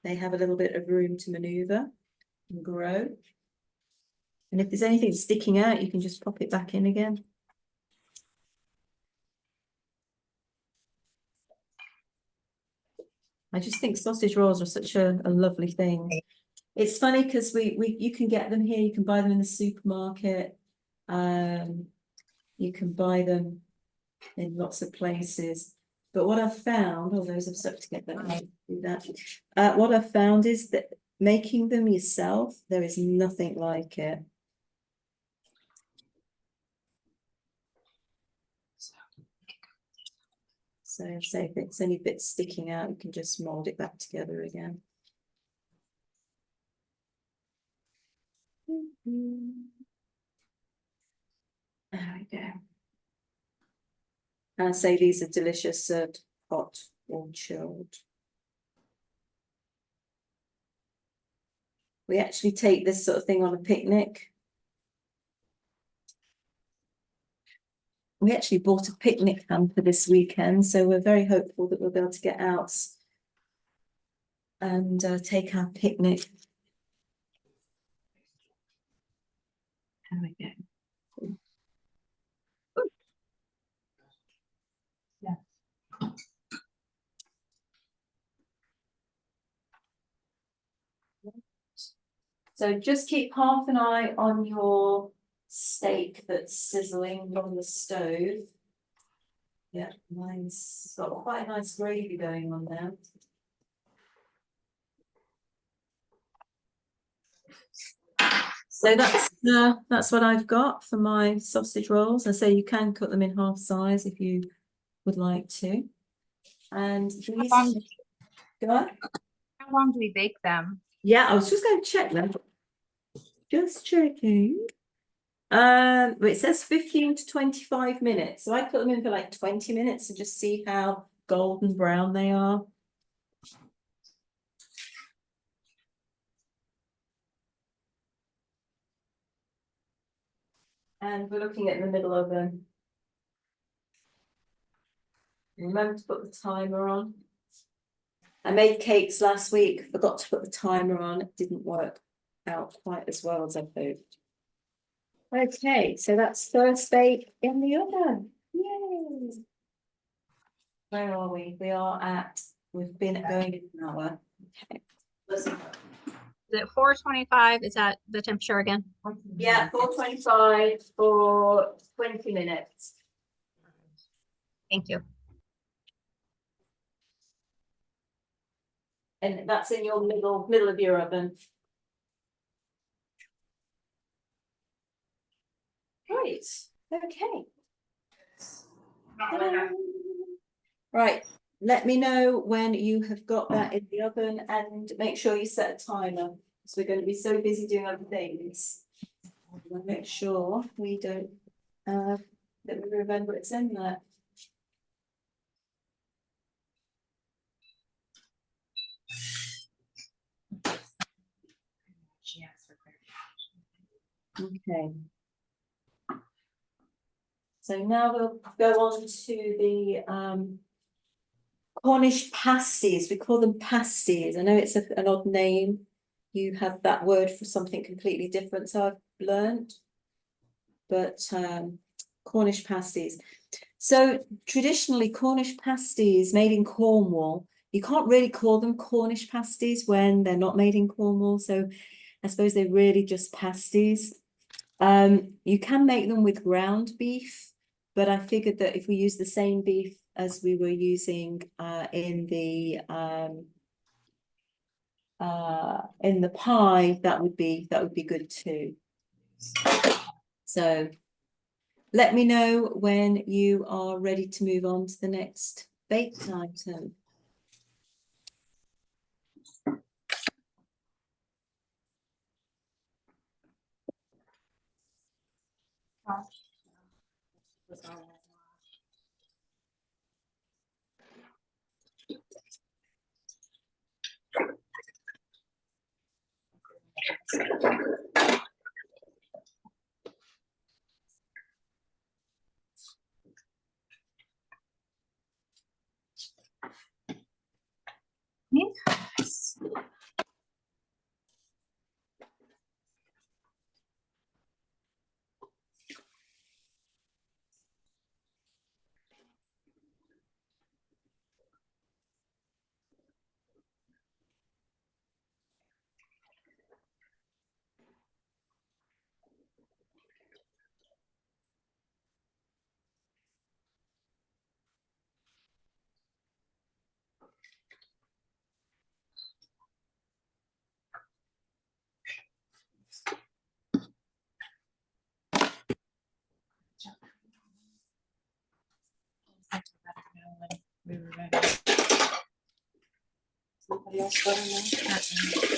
they have a little bit of room to maneuver and grow. And if there's anything sticking out, you can just pop it back in again. I just think sausage rolls are such a lovely thing. It's funny because you can get them here, you can buy them in the supermarket. You can buy them in lots of places. But what I've found, all those have stuck together, I won't do that. What I've found is that making them yourself, there is nothing like it. So say if it's any bit sticking out, you can just mold it back together again. There we go. And I say these are delicious served hot or chilled. We actually take this sort of thing on a picnic. We actually bought a picnic hamper this weekend, so we're very hopeful that we'll be able to get out and take our picnic. There we go. Yeah. So just keep half an eye on your steak that's sizzling on the stove. Yeah, mine's got quite a nice gravy going on there. So that's what I've got for my sausage rolls. I say you can cut them in half size if you would like to. And these, go on. How long do we bake them? Yeah, I was just going to check them. Just checking. It says 15 to 25 minutes. So I put them in for like 20 minutes and just see how golden brown they are. And we're looking at the middle oven. Remember to put the timer on. I made cakes last week, forgot to put the timer on, it didn't work out quite as well as I hoped. Okay, so that's first bake in the oven. Yay! Where are we? We are at, we've been going an hour. Okay. Listen. Is it 425? Is that the temperature again? Yeah, 425 for 20 minutes. Thank you. And that's in your middle of your oven. Great, okay. Right, let me know when you have got that in the oven and make sure you set a timer. So we're going to be so busy doing other things. We'll make sure we don't, that we remember it's in there. She asked for clarification. Okay. So now we'll go on to the Cornish pasties. We call them pasties. I know it's an odd name. You have that word for something completely different, so I've learned. But Cornish pasties. So traditionally, Cornish pasties made in Cornwall, you can't really call them Cornish pasties when they're not made in Cornwall. So I suppose they're really just pasties. You can make them with ground beef, but I figured that if we use the same beef as we were using in the pie, that would be good too. So let me know when you are ready to move on to the next baked item. Yes. We were ready. Somebody else let her know?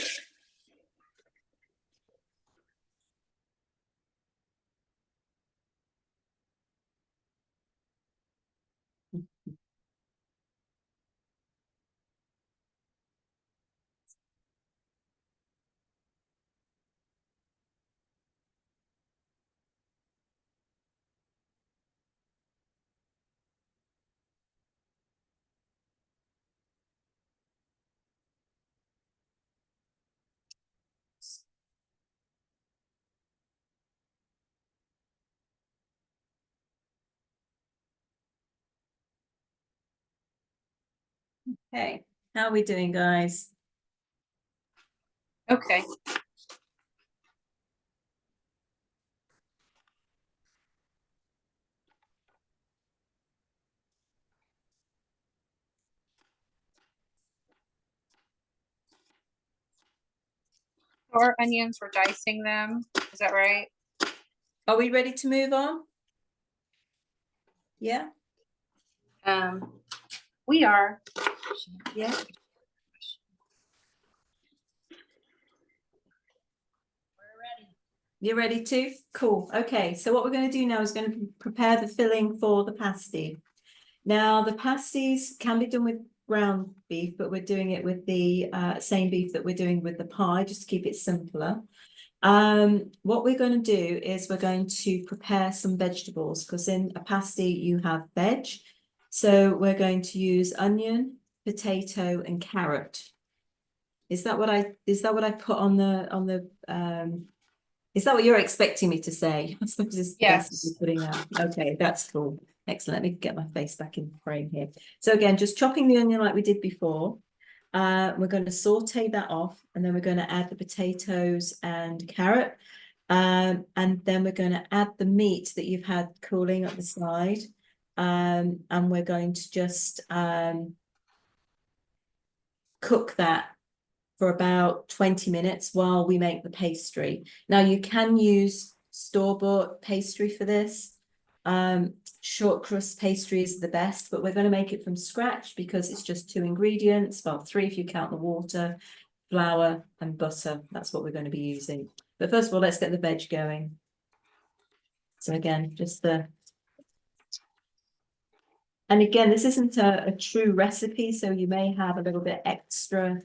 Okay, how are we doing, guys? Okay. Or onions, we're dicing them. Is that right? Are we ready to move on? Yeah, We are. yeah. You're ready to? Cool. Okay, so what we're going to do now is going to prepare the filling for the pasty. Now, the pasties can be done with ground beef, but we're doing it with the same beef that we're doing with the pie, just to keep it simpler. What we're going to do is we're going to prepare some vegetables because in a pasty you have veg. So we're going to use onion, potato, and carrot. Is that what I put on the is that what you're expecting me to say? I suppose it's basically Yes. putting out. Okay, that's cool. Excellent. Let me get my face back in frame here. So again, just chopping the onion like we did before. We're going to saute that off, and then we're going to add the potatoes and carrot. And then we're going to add the meat that you've had cooling at the side. And we're going to just cook that for about 20 minutes while we make the pastry. Now you can use store-bought pastry for this. Short crust pastry is the best, but we're going to make it from scratch because it's just 2 ingredients. Well, 3 if you count the water, flour, and butter. That's what we're going to be using. But first of all, let's get the veg going. So again, just and again, this isn't a true recipe, so you may have a little bit extra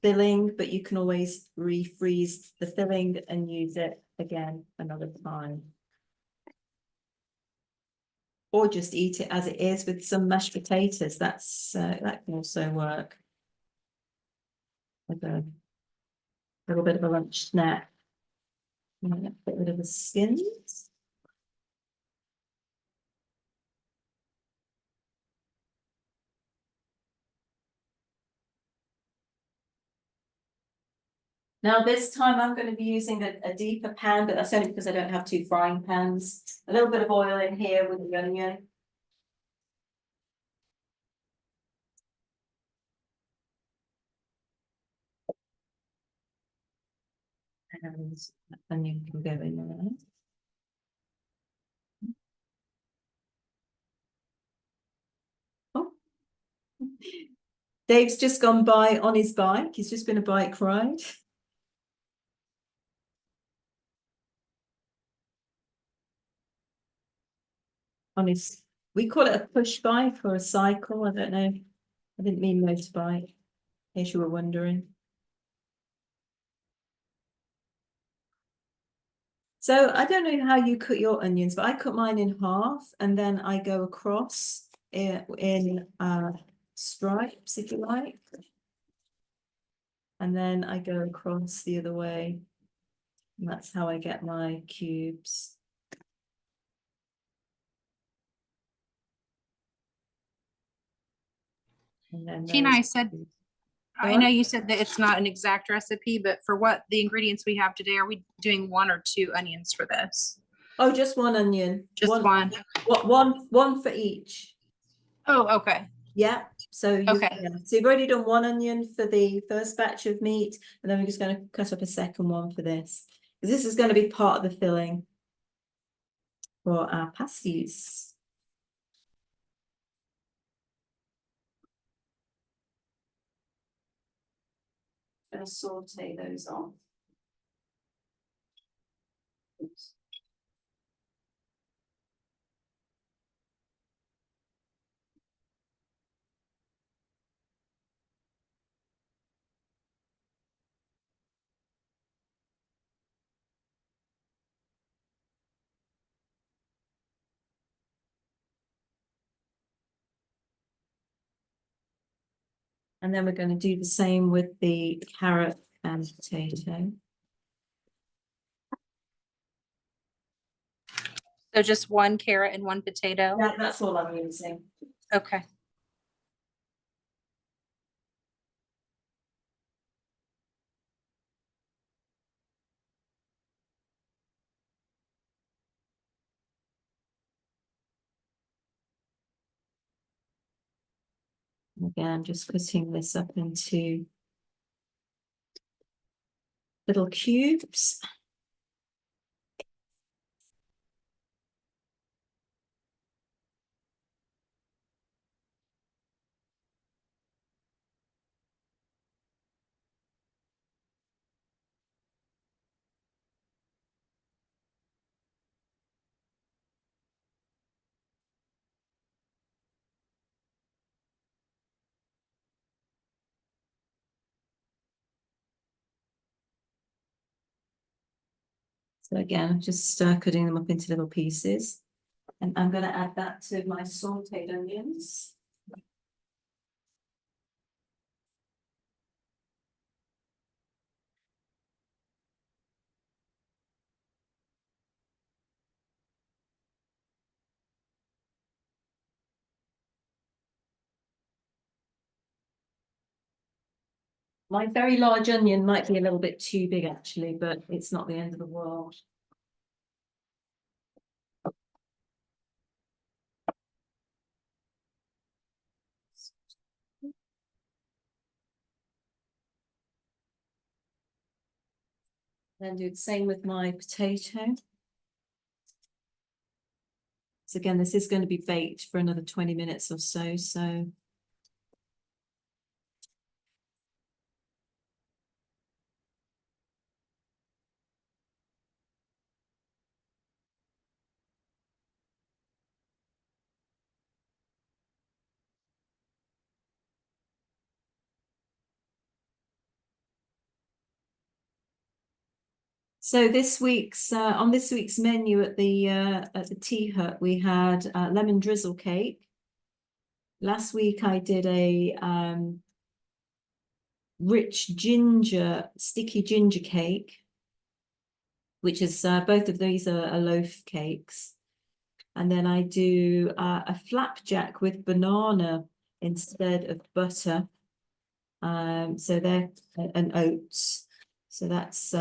filling, but you can always refreeze the filling and use it again another time. Or just eat it as it is with some mashed potatoes. That's that can also work. With a little bit of a lunch snack. Get rid of the skins. Now this time I'm going to be using a deeper pan, but that's only because I don't have 2 frying pans. A little bit of oil in here with the onion. And that onion can go in there. Oh. Dave's just gone by on his bike. He's just been a bike ride. On his, we call it a push bike or a cycle. I don't know. I didn't mean motorbike, in case you were wondering. So I don't know how you cut your onions, but I cut mine in half and then I go across in stripes, if you like. And then I go across the other way. And that's how I get my cubes. And then Tina, those I said, cubes. I know you said that it's not an exact recipe, but for what the ingredients we have today, are we doing 1 or 2 onions for this? Oh, just 1 onion. Just one. One for each. Oh, okay. Yeah. So Okay. so you've already done 1 onion for the first batch of meat, and then we're just going to cut up a second one for this. Because this is going to be part of the filling for our pasties. Going to saute those off. Oops. And then we're going to do the same with the carrot and potato. So just 1 carrot and 1 potato? That's all I'm using. Okay. Again, just cutting this up into little cubes. So again, I'm just cutting them up into little pieces. And I'm going to add that to my sauteed onions. My very large onion might be a little bit too big actually, but it's not the end of the world. Then do the same with my potato. So again, this is going to be baked for another 20 minutes or so. So this week's on this week's menu at the Tea Hut, we had lemon drizzle cake. Last week I did a rich ginger, sticky ginger cake, which is both of these are loaf cakes. And then I do a flapjack with banana instead of butter. So they're and oats. So that's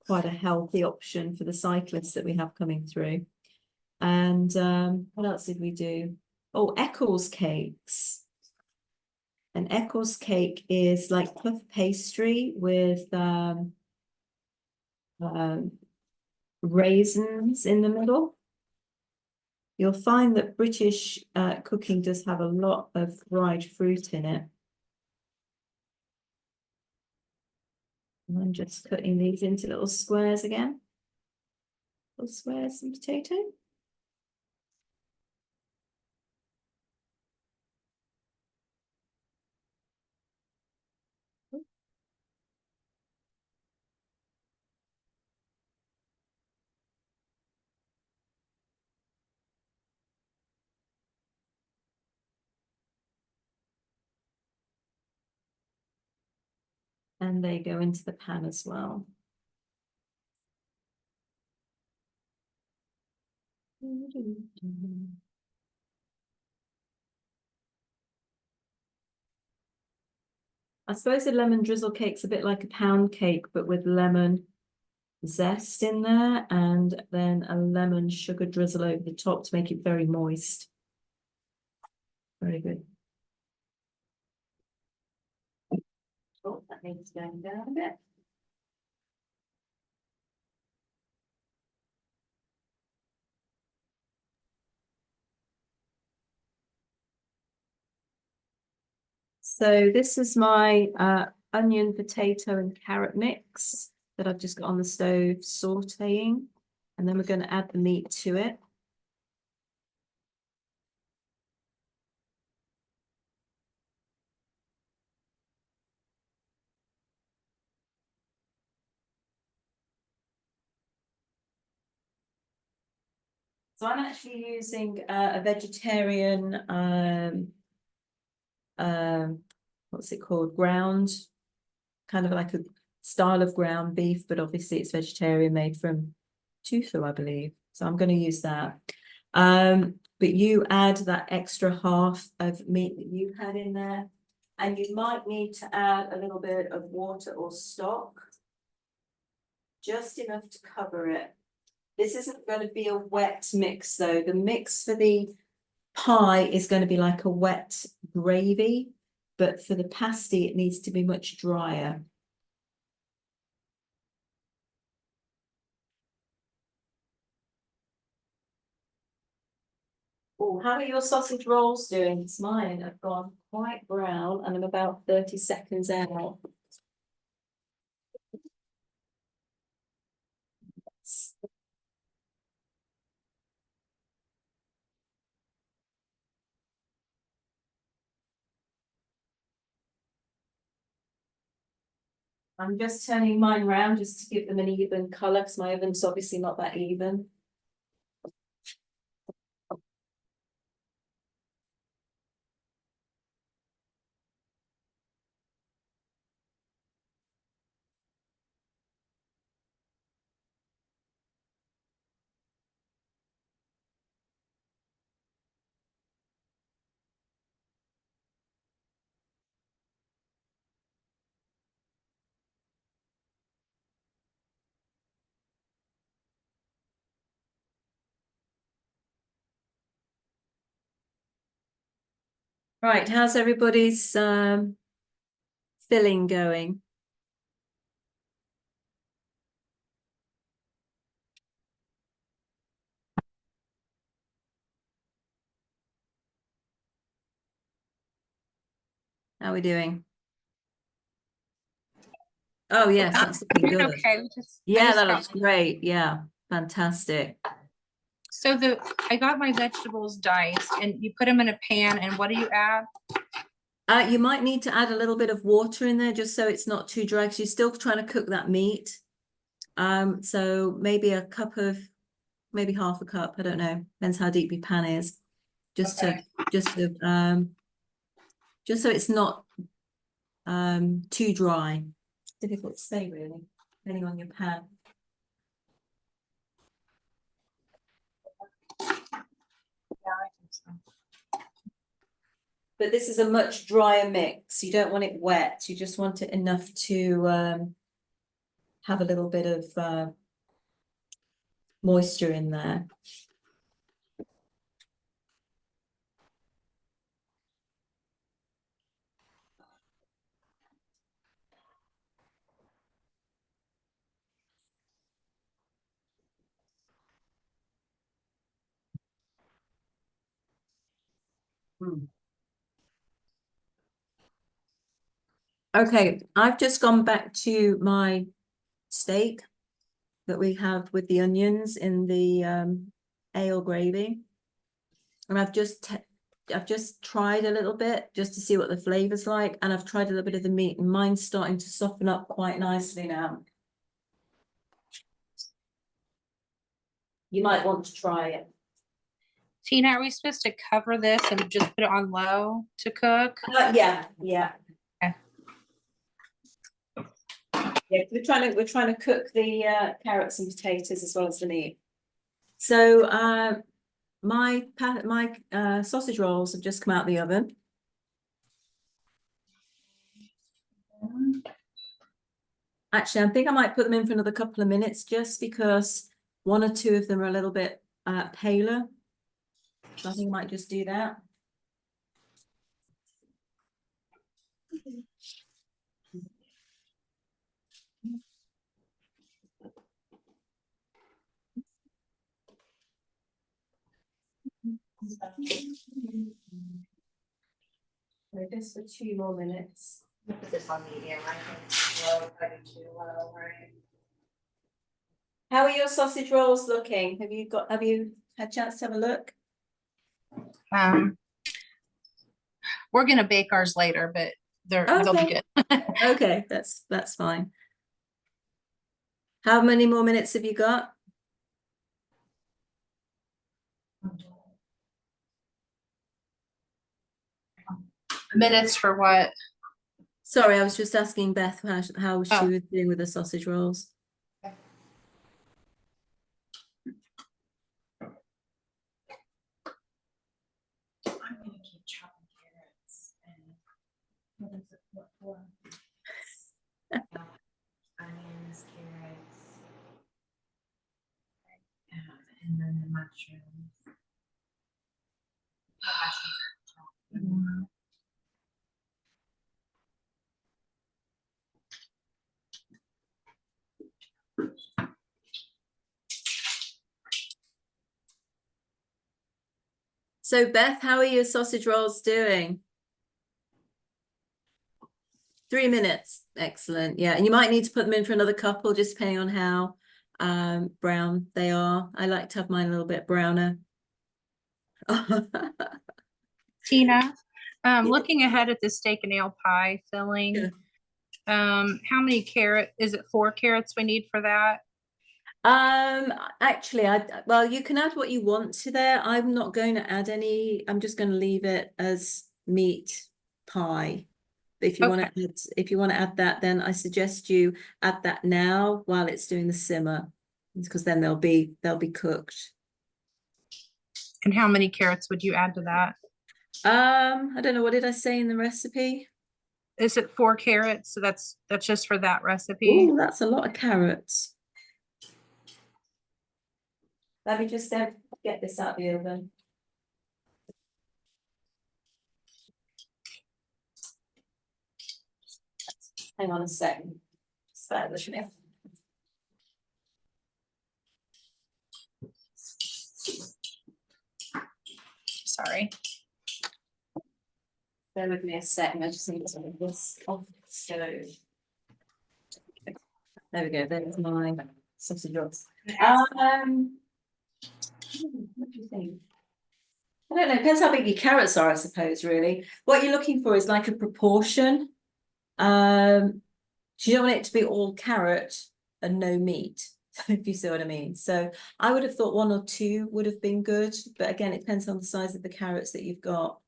quite a healthy option for the cyclists that we have coming through. And what else did we do? Oh, Eccles cakes. An Eccles cake is like puff pastry with raisins in the middle. You'll find that British cooking does have a lot of dried fruit in it. And I'm just cutting these into little squares again. Little squares and potato. And they go into the pan as well. I suppose a lemon drizzle cake's a bit like a pound cake, but with lemon zest in there and then a lemon sugar drizzle over the top to make it very moist. Very good. Oh, that needs going down a bit. So this is my onion, potato and carrot mix that I've just got on the stove sauteing. And then we're going to add the meat to it. So I'm actually using a vegetarian, what's it called? Ground, kind of like a style of ground beef, but obviously it's vegetarian, made from tofu, I believe. So I'm going to use that. But you add that extra half of meat that you had in there, and you might need to add a little bit of water or stock, just enough to cover it. This isn't going to be a wet mix though. The mix for the pie is going to be like a wet gravy, but for the pasty, it needs to be much drier. Oh, how are your sausage rolls doing? It's mine have gone quite brown and I'm about 30 seconds out. I'm just turning mine around just to give them an even colour, because my oven's obviously not that even. Right, how's everybody's filling going? How are we doing? Oh, yes, that's looking Doing good. okay, we just. I Yeah, just that got- looks great. Yeah, fantastic. So I got my vegetables diced and you put them in a pan and what do you add? You might need to add a little bit of water in there just so it's not too dry, because you're still trying to cook that meat. So maybe maybe half a cup, I don't know, depends how deep your pan is. Just to just so it's not too dry. It's difficult to say really, depending on your pan. But this is a much drier mix. You don't want it wet. You just want it enough to have a little bit of moisture in there. Okay, I've just gone back to my steak that we have with the onions in the ale gravy. And I've just tried a little bit just to see what the flavor's like, and I've tried a little bit of the meat, and mine's starting to soften up quite nicely now. You might want to try it. Tina, are we supposed to cover this and just put it on low to cook? Yeah, yeah. Okay. Yeah, we're trying to cook the carrots and potatoes as well as the meat. So my sausage rolls have just come out of the oven. Actually, I think I might put them in for another couple of minutes just because one or two of them are a little bit paler. So I think I might just do that. So just for 2 more minutes. Put this on medium, I think. Low, too low, right? How are your sausage rolls looking? Have you had a chance to have a look? We're gonna bake ours later, but they'll be good. Okay, that's fine. How many more minutes have you got? Minutes for what? Sorry, I was just asking Beth how she Oh. was doing with the sausage rolls. I'm gonna keep chopping carrots and what is it, what for? Onions, carrots. And then the mushrooms. So Beth, how are your sausage rolls doing? 3 minutes. Excellent. Yeah, and you might need to put them in for another couple, just depending on how brown they are. I like to have mine a little bit browner. Tina, looking ahead at the steak and ale pie filling, Yeah. How many is it 4 carrots we need for that? Actually, well, you can add what you want to there. I'm not going to add any. I'm just going to leave it as meat pie. But if you want to add, if you want to add that, then I suggest you add that now while it's doing the simmer, because then they'll be cooked. And how many carrots would you add to that? I don't know, what did I say in the recipe? Is it 4 carrots? So that's just for that recipe. Oh, that's a lot of carrots. Let me just get this out of the oven. Hang on a second. Just bear with me. Sorry. Bear with me a second. I just need to move this off the stove. There we go. There's my sausage rolls. What do you think? I don't know. Depends how big your carrots are, I suppose. Really, what you're looking for is like a proportion. So you don't want it to be all carrot and no meat, if you see what I mean. So I would have thought 1 or 2 would have been good, but again, it depends on the size of the carrots that you've got.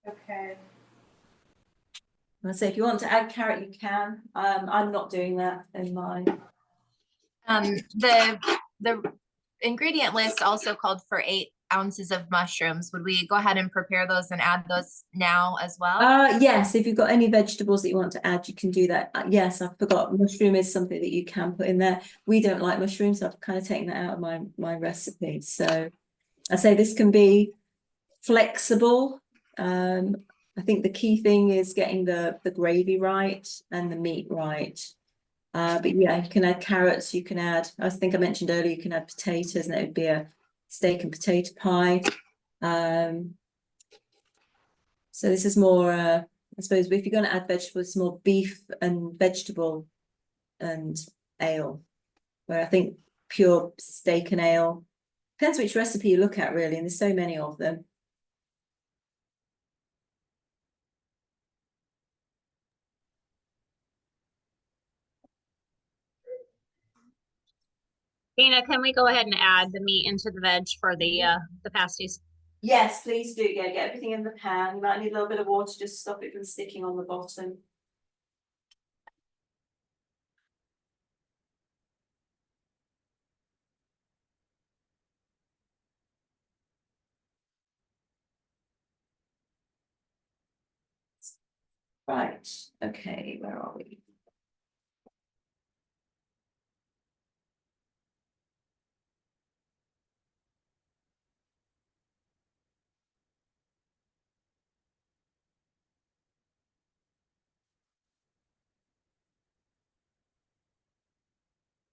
Okay. And I say if you want to add carrot, you can. I'm not doing that in mine. The ingredient list also called for 8 ounces of mushrooms. Would we go ahead and prepare those and add those now as well? Yes, if you've got any vegetables that you want to add, you can do that. Yes, I forgot, mushroom is something that you can put in there. We don't like mushrooms, so I've kind of taken that out of my recipe. So I say this can be flexible. I think the key thing is getting the gravy right and the meat right. But yeah, you can add carrots, you can add, I think I mentioned earlier, you can add potatoes, and it would be a steak and potato pie. So this is more, I suppose, if you're going to add vegetables, it's more beef and vegetable and ale, where I think pure steak and ale, depends which recipe you look at really, and there's so many of them. Tina, can we go ahead and add the meat into the veg for the pasties? Yes, please do. Yeah, get everything in the pan. You might need a little bit of water just to stop it from sticking on the bottom. Right, okay, where are we?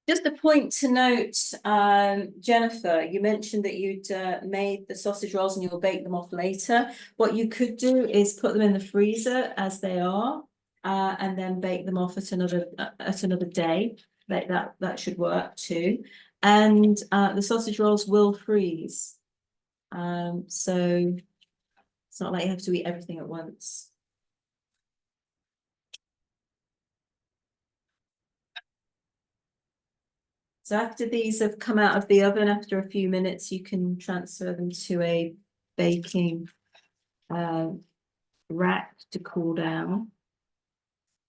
Just a point to note, Jennifer, you mentioned that you'd made the sausage rolls and you'll bake them off later. What you could do is put them in the freezer as they are, and then bake them off at another day. That should work too. And the sausage rolls will freeze, so it's not like you have to eat everything at once. So after these have come out of the oven, after a few minutes, you can transfer them to a baking rack to cool down.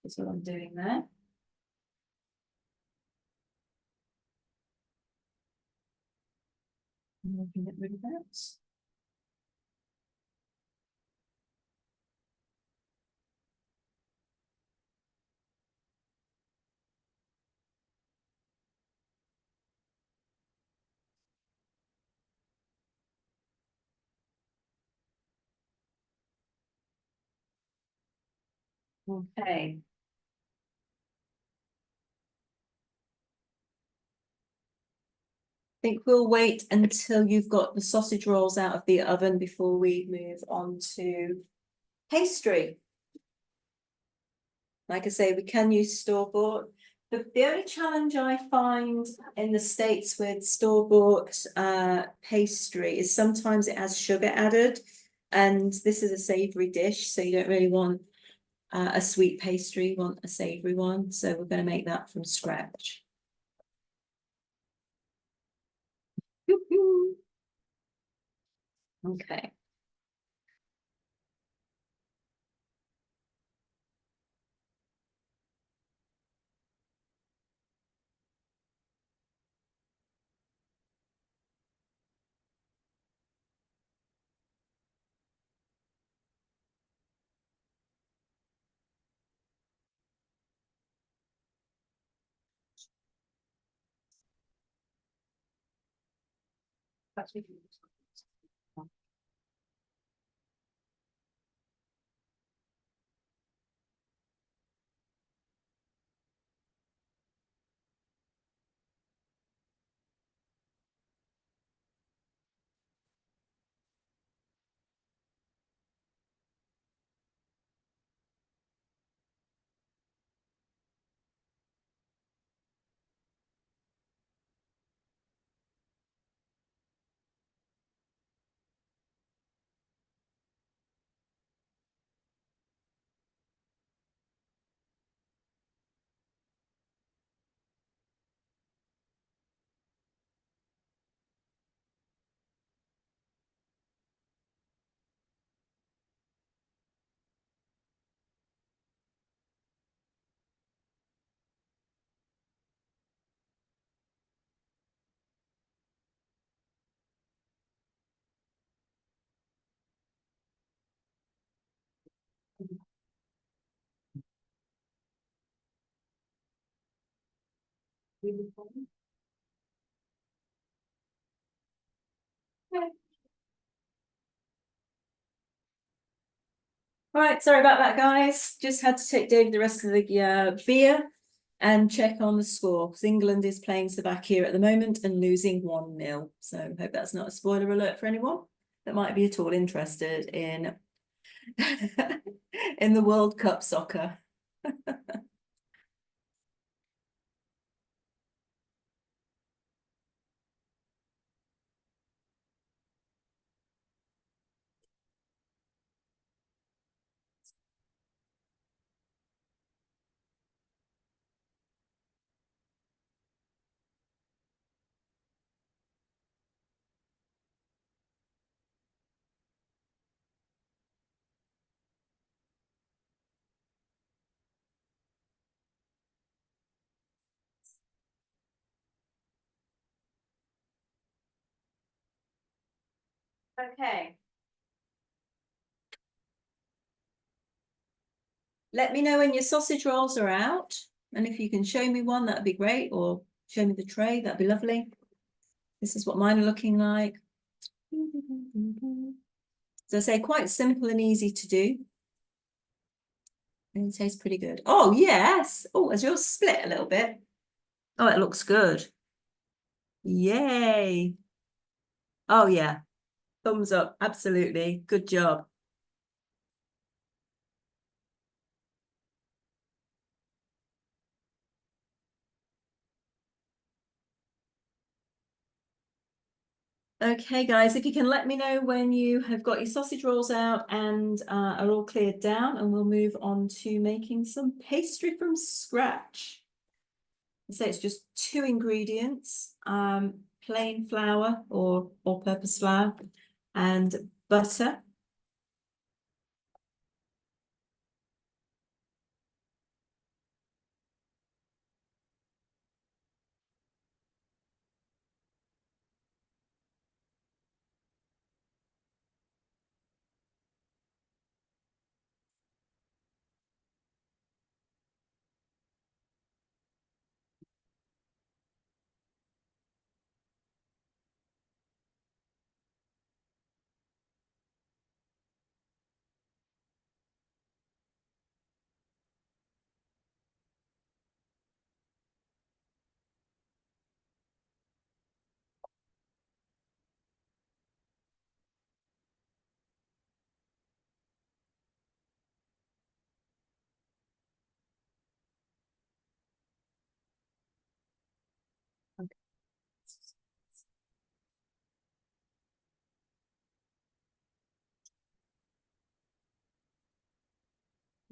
That's what I'm doing there. And we can get rid of that. Okay. I think we'll wait until you've got the sausage rolls out of the oven before we move on to pastry. Like I say, we can use store-bought. The only challenge I find in the States with store-bought pastry is sometimes it has sugar added, and this is a savory dish, so you don't really want a sweet pastry, want a savory one. So we're going to make that from scratch. Okay. All right, sorry about that, guys. Just had to take David the rest of the beer and check on the score because England is playing Slovakia at the moment and losing 1-0. So hope that's not a spoiler alert for anyone that might be at all interested in in the World Cup soccer. Okay. Let me know when your sausage rolls are out. And if you can show me one, that'd be great. Or show me the tray, that'd be lovely. This is what mine are looking like. So I say quite simple and easy to do. And it tastes pretty good. Oh, yes. Oh, has yours split a little bit? Oh, it looks good. Yay. Oh, yeah. Thumbs up. Absolutely. Good job. Okay, guys, if you can let me know when you have got your sausage rolls out and are all cleared down, and we'll move on to making some pastry from scratch. So it's just 2 ingredients, plain flour or all-purpose flour and butter.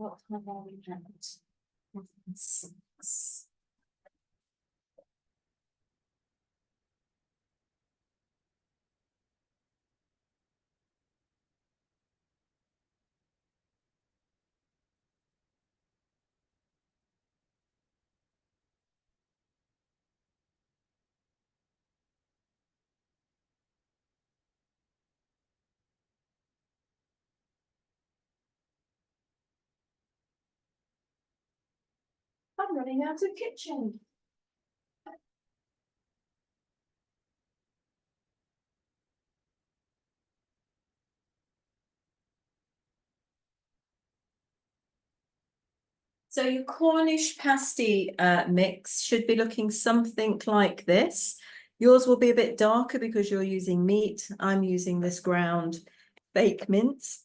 What have we had? I'm running out of kitchen. So your Cornish pasty mix should be looking something like this. Yours will be a bit darker because you're using meat. I'm using this ground fake mince.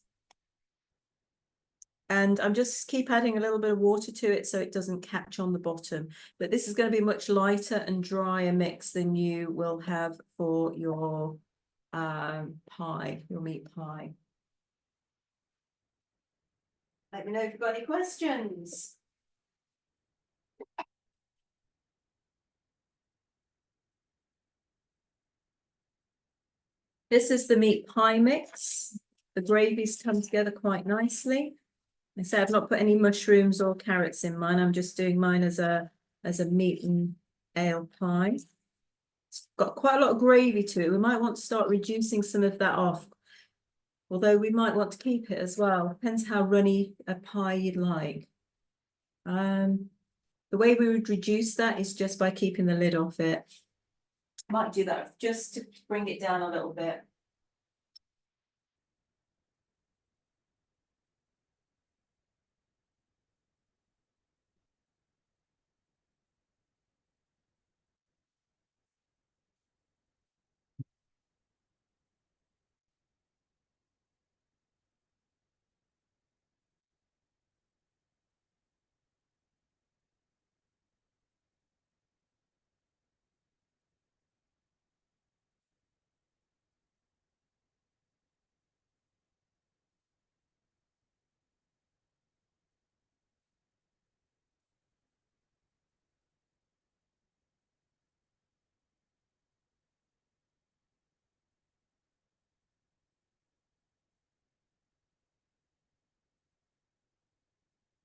And I'm just keep adding a little bit of water to it so it doesn't catch on the bottom. But this is going to be much lighter and drier mix than you will have for your pie, your meat pie. Let me know if you've got any questions. This is the meat pie mix. The gravies come together quite nicely. I say I've not put any mushrooms or carrots in mine. I'm just doing mine as a meat and ale pie. It's got quite a lot of gravy to it. We might want to start reducing some of that off. Although we might want to keep it as well. Depends how runny a pie you'd like. The way we would reduce that is just by keeping the lid off it. Might do that just to bring it down a little bit.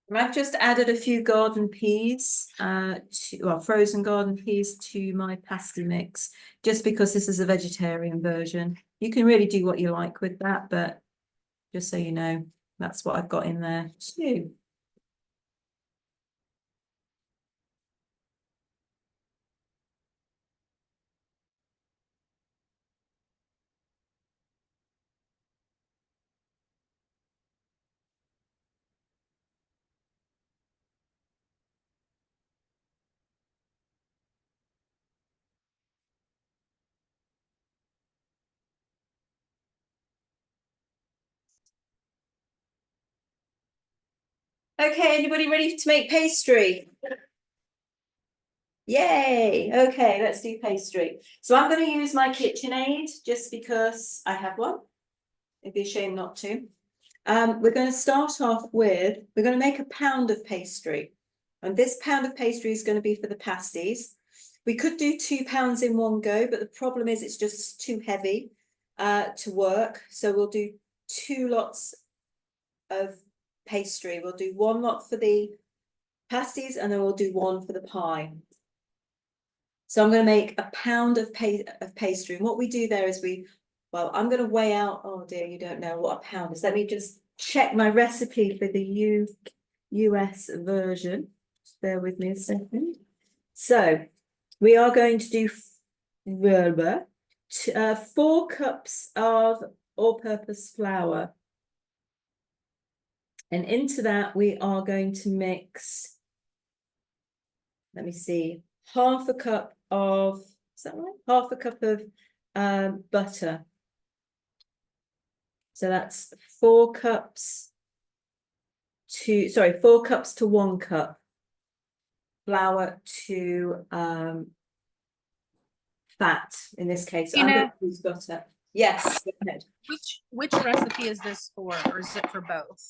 And I've just added a few garden peas, frozen garden peas to my pasty mix, just because this is a vegetarian version. You can really do what you like with that, but just so you know, that's what I've got in there too. Okay, anybody ready to make pastry? Yay! Okay, let's do pastry. So I'm going to use my KitchenAid just because I have one. It'd be a shame not to. We're going to start off with, we're going to make a pound of pastry. And this pound of pastry is going to be for the pasties. We could do 2 pounds in one go, but the problem is it's just too heavy to work. So we'll do 2 lots of pastry. We'll do 1 lot for the pasties and then we'll do 1 for the pie. So I'm going to make a pound of pastry. And what we do there is well, I'm going to weigh out, oh dear, you don't know what a pound is. Let me just check my recipe for the US version. Just bear with me a second. So we are going to do 4 cups of all-purpose flour. And into that, we are going to mix, let me see, half a cup of, is that right? Half a cup of butter. So that's 4 cups to 1 cup flour to fat in this case. I'm going to use butter. Yes, go ahead. Which recipe is this for, or is it for both?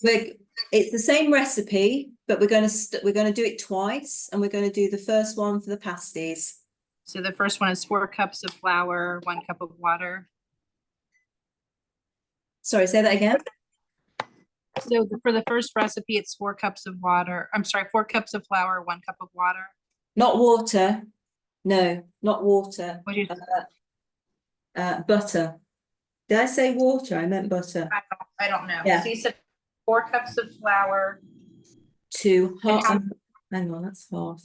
It's the same recipe, but we're going to do it twice, and we're going to do the first one for the pasties. So the first one is 4 cups of flour, 1 cup of water. Sorry, say that again. So for the first recipe, it's 4 cups of water. I'm sorry, 4 cups of flour, 1 cup of water. Not water. No, not water. What do you? Butter. Did I say water? I meant butter. I don't know. Yeah. So you said 4 cups of flour. To half. how- Hang on, that's half.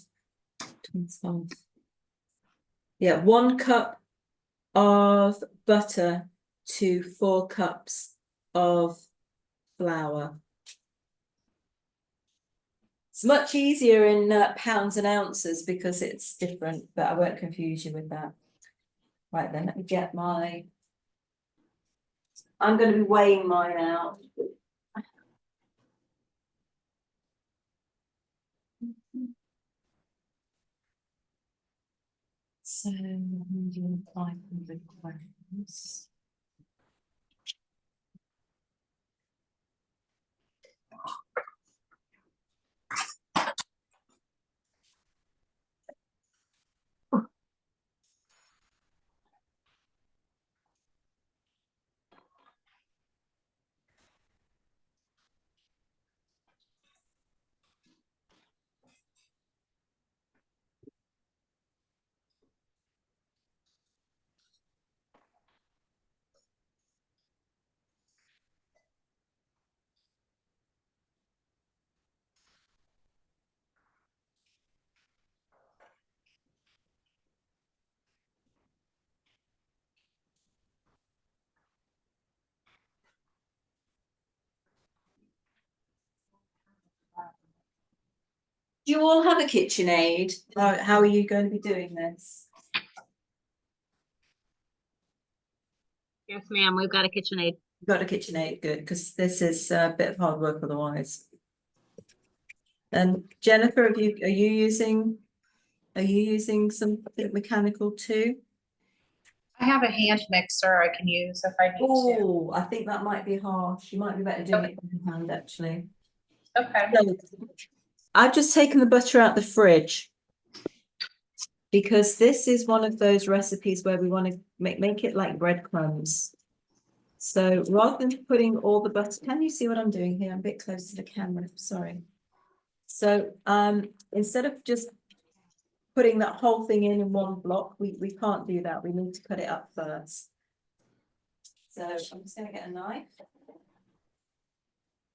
Times half. Yeah, 1 cup of butter to 4 cups of flour. It's much easier in pounds and ounces because it's different, but I won't confuse you with that. Right then, let me get my. I'm going to be weighing mine out. So 500 grams. Do you all have a KitchenAid? How are you going to be doing this? Yes, ma'am, we've got a KitchenAid. You've got a KitchenAid, good, because this is a bit of hard work otherwise. And Jennifer, are you using something mechanical too? I have a hand mixer I can use if I need to. Oh, I think that might be harsh. You might be better doing it with your hand actually. Okay. So, I've just taken the butter out the fridge because this is one of those recipes where we want to make it like breadcrumbs. So rather than putting all the butter, can you see what I'm doing here? I'm a bit close to the camera, sorry. So instead of just putting that whole thing in one block, we can't do that. We need to cut it up first. So I'm just going to get a knife.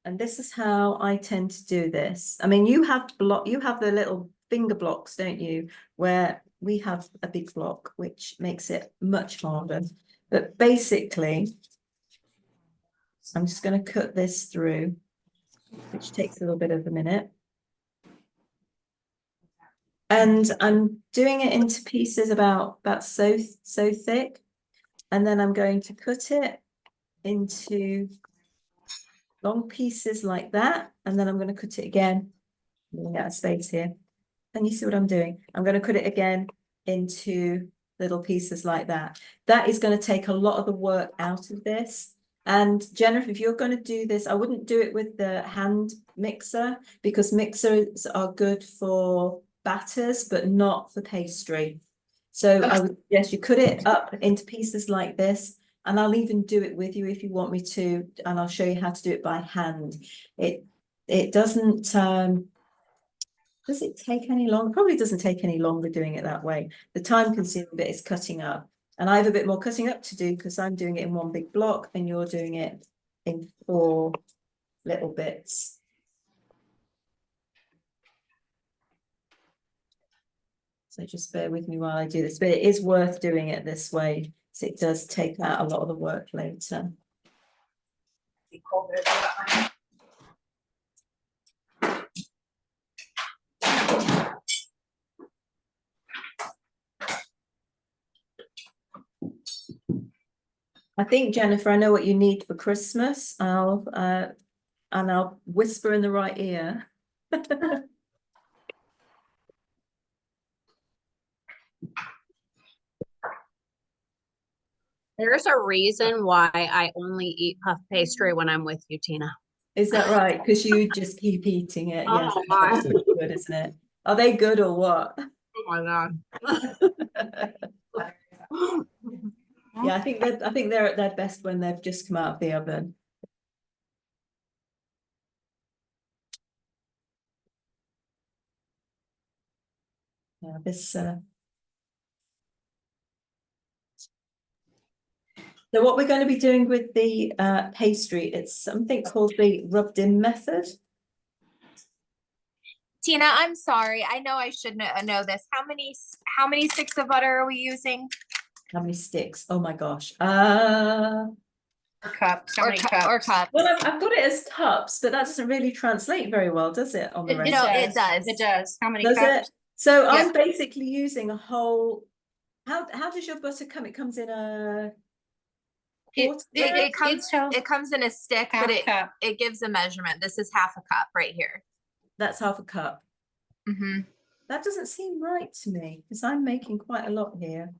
And this is how I tend to do this. I mean, you have the little finger blocks, don't you? Where we have a big block, which makes it much harder. But basically, I'm just going to cut this through, which takes a little bit of a minute. And I'm doing it into pieces about so thick. And then I'm going to cut it into long pieces like that. And then I'm going to cut it again. I'm going to get a space here. And you see what I'm doing? I'm going to cut it again into little pieces like that. That is going to take a lot of the work out of this. And Jennifer, if you're going to do this, I wouldn't do it with the hand mixer because mixers are good for batters, but not for pastry. So I would suggest you cut it up into pieces like this, and I'll even do it with you if you want me to, and I'll show you how to do it by hand. It doesn't does it take any longer? Probably doesn't take any longer doing it that way. The time consuming bit is cutting up. And I have a bit more cutting up to do because I'm doing it in one big block and you're doing it in 4 little bits. So just bear with me while I do this, but it is worth doing it this way. So it does take out a lot of the work later. I think, Jennifer, I know what you need for Christmas. And I'll whisper in the right ear. There's a reason why I only eat puff pastry when I'm with you, Tina. Is that right? Because you just keep eating it. Oh Yes, my. that's really good, isn't it? Are they good or what? Oh my God. Yeah, I think they're at their best when they've just come out of the oven. Yeah, this so what we're going to be doing with the pastry, it's something called the rubbed in method. Tina, I'm sorry. I know I should know this. How many sticks of butter are we using? How many sticks? Oh my gosh. Or cups, how Or many or cups? cups? Well, I've got it as cups, but that doesn't really translate very well, does it, on the recipe? No, it does. It does. How many Does cups? it? So Yeah. I'm basically using a whole. How does your butter come? It comes in a quarter. It comes in a stick, Half but cup. it gives a measurement. This is half a cup right here. That's half a cup. Mm-hmm. That doesn't seem right to me because I'm making quite a lot here.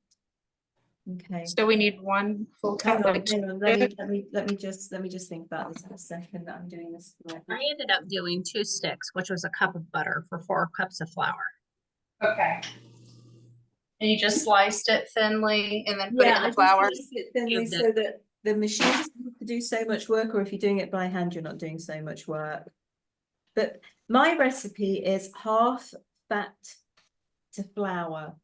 Okay. So we need one full Hang cup. on, like hang on. Let me just think about this for a second that I'm doing this correctly. I ended up doing 2 sticks, which was a cup of butter for 4 cups of flour. Okay. And you just sliced it thinly and then put it in I the just flour. sliced it thinly Cubed it. so that the machine doesn't have to do so much work, or if you're doing it by hand, you're not doing so much work. But my recipe is half fat to flour.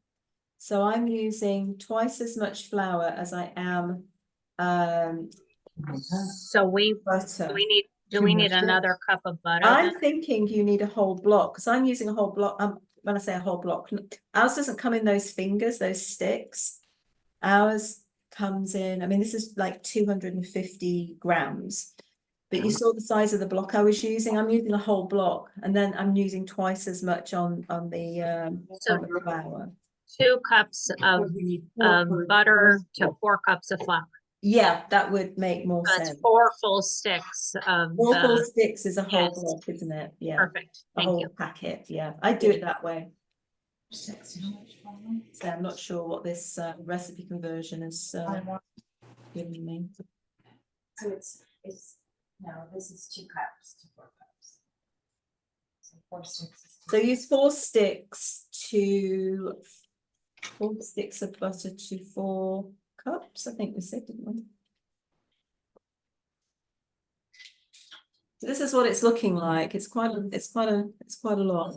So I'm using twice as much flour as I am So we butter. do we need another cup of butter? I'm then? thinking you need a whole block because I'm using a whole block. When I say a whole block, ours doesn't come in those fingers, those sticks. Ours comes in, I mean, this is like 250 grams. But you saw the size of the block I was using. I'm using a whole block, and then I'm using twice as much on the flour. 2 cups of butter to 4 cups of flour. Yeah, that would make more So that's sense. 4 full sticks of 4 full sticks is a whole yes. block, isn't it? Yeah, Perfect. a Thank whole you. packet. Yeah, I do it that way. So I'm not sure what this recipe conversion is giving me. So no, this is 2 cups to 4 cups. So 4 sticks. So use 4 sticks to 4 sticks of butter to 4 cups. I think we said, didn't we? So this is what it's looking like. It's quite a lot.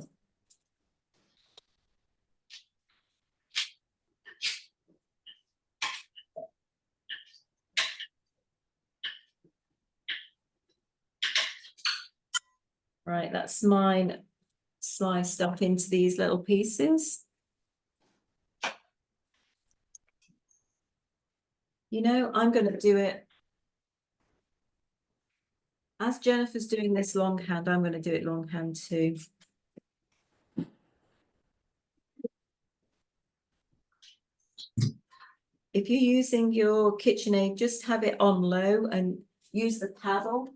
Right, that's mine sliced up into these little pieces. You know, I'm going to do it. As Jennifer's doing this longhand, I'm going to do it longhand too. If you're using your KitchenAid, just have it on low and use the paddle.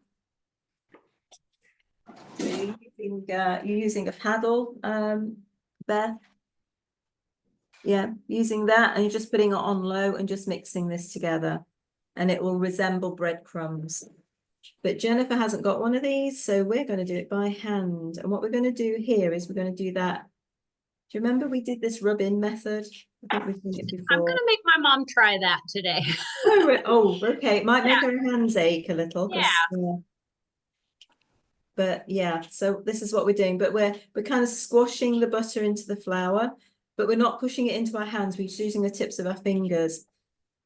So you're using a paddle, Beth. Yeah, using that, and you're just putting it on low and just mixing this together, and it will resemble breadcrumbs. But Jennifer hasn't got one of these, so we're going to do it by hand. And what we're going to do here is we're going to do that. Do you remember we did this rub-in method? I think we've done it before. I'm going to make my mom try that today. Oh, okay. It might make our hands ache a little. But yeah, so this is what we're doing. But we're kind of squashing the butter into the flour, but we're not pushing it into our hands. We're just using the tips of our fingers.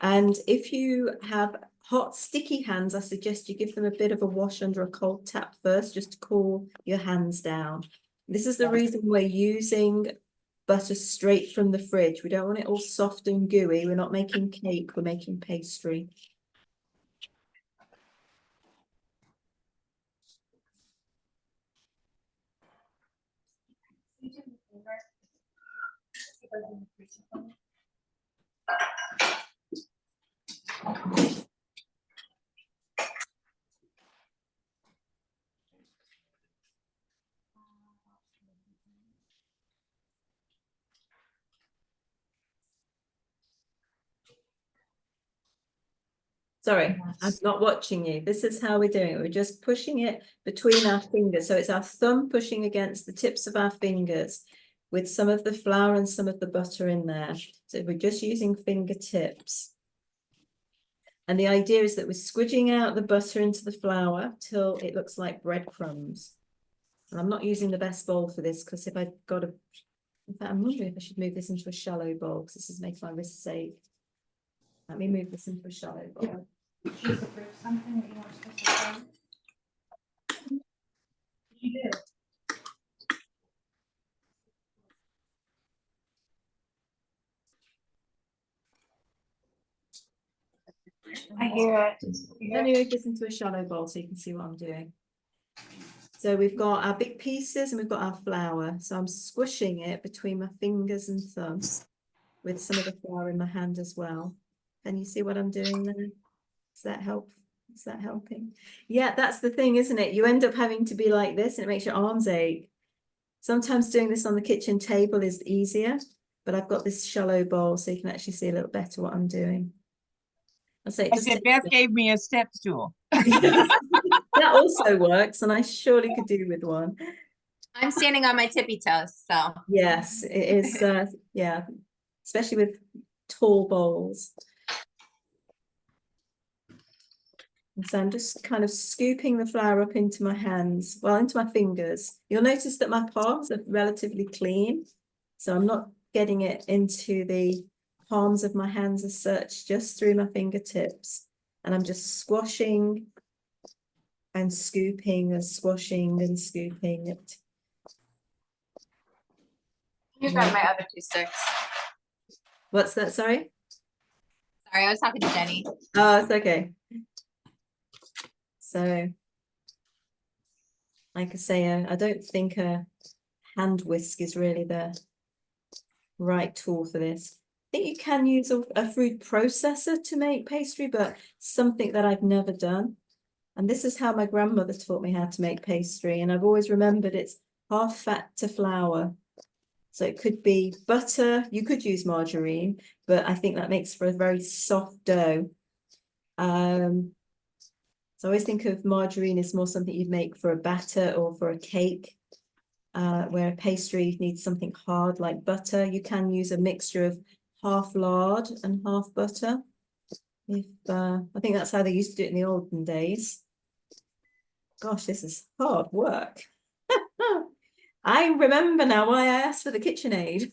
And if you have hot, sticky hands, I suggest you give them a bit of a wash under a cold tap first, just to cool your hands down. This is the reason we're using butter straight from the fridge. We don't want it all soft and gooey. We're not making cake, we're making pastry. Sorry, I'm not watching you. This is how we're doing it. We're just pushing it between our fingers. So it's our thumb pushing against the tips of our fingers with some of the flour and some of the butter in there. So we're just using fingertips. And the idea is that we're squidging out the butter into the flour till it looks like breadcrumbs. And I'm not using the best bowl for this because if I've got a, in fact, I'm wondering if I should move this into a shallow bowl because this is making my wrists ache. Let me move this into a shallow bowl. Is there something that you want supposed to say? You do. I hear it. Let me move this into a shallow bowl so you can see what I'm doing. So we've got our big pieces and we've got our flour. So I'm squishing it between my fingers and thumbs with some of the flour in my hand as well. Can you see what I'm doing there? Does that help? Is that helping? Yeah, that's the thing, isn't it? You end up having to be like this and it makes your arms ache. Sometimes doing this on the kitchen table is easier, but I've got this shallow bowl so you can actually see a little better what I'm doing. I'll say it I just said Beth gave me a step stool. that also works, and I surely could do with one. I'm standing on my tippy toes, so. Yes, it is. Yeah, especially with tall bowls. And so I'm just kind of scooping the flour up into my hands, well, into my fingers. You'll notice that my palms are relatively clean, so I'm not getting it into the palms of my hands as such, just through my fingertips. And I'm just squashing and scooping and squashing and scooping it. You grab my other 2 sticks. What's that? Sorry? Sorry, I was talking to Jenny. Oh, it's okay. So, like I say, I don't think a hand whisk is really the right tool for this. I think you can use a food processor to make pastry, but something that I've never done. And this is how my grandmother taught me how to make pastry. And I've always remembered it's half fat to flour. So it could be butter. You could use margarine, but I think that makes for a very soft dough. So I always think of margarine as more something you'd make for a batter or for a cake, where a pastry needs something hard like butter. You can use a mixture of half lard and half butter. I think that's how they used to do it in the olden days. Gosh, this is hard work. I remember now why I asked for the KitchenAid.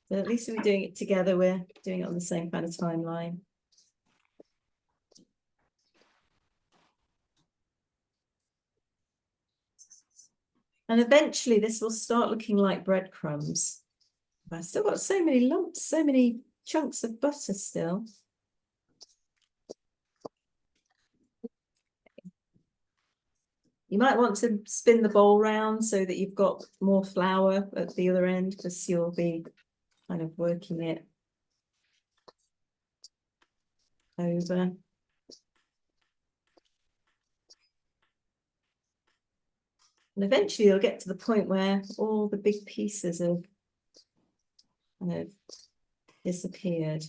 So at least we're doing it together. We're doing it on the same kind of timeline. And eventually this will start looking like breadcrumbs. I've still got so many lumps, so many chunks of butter still. You might want to spin the bowl round so that you've got more flour at the other end, because you'll be kind of working it over. And eventually you'll get to the point where all the big pieces have kind of disappeared.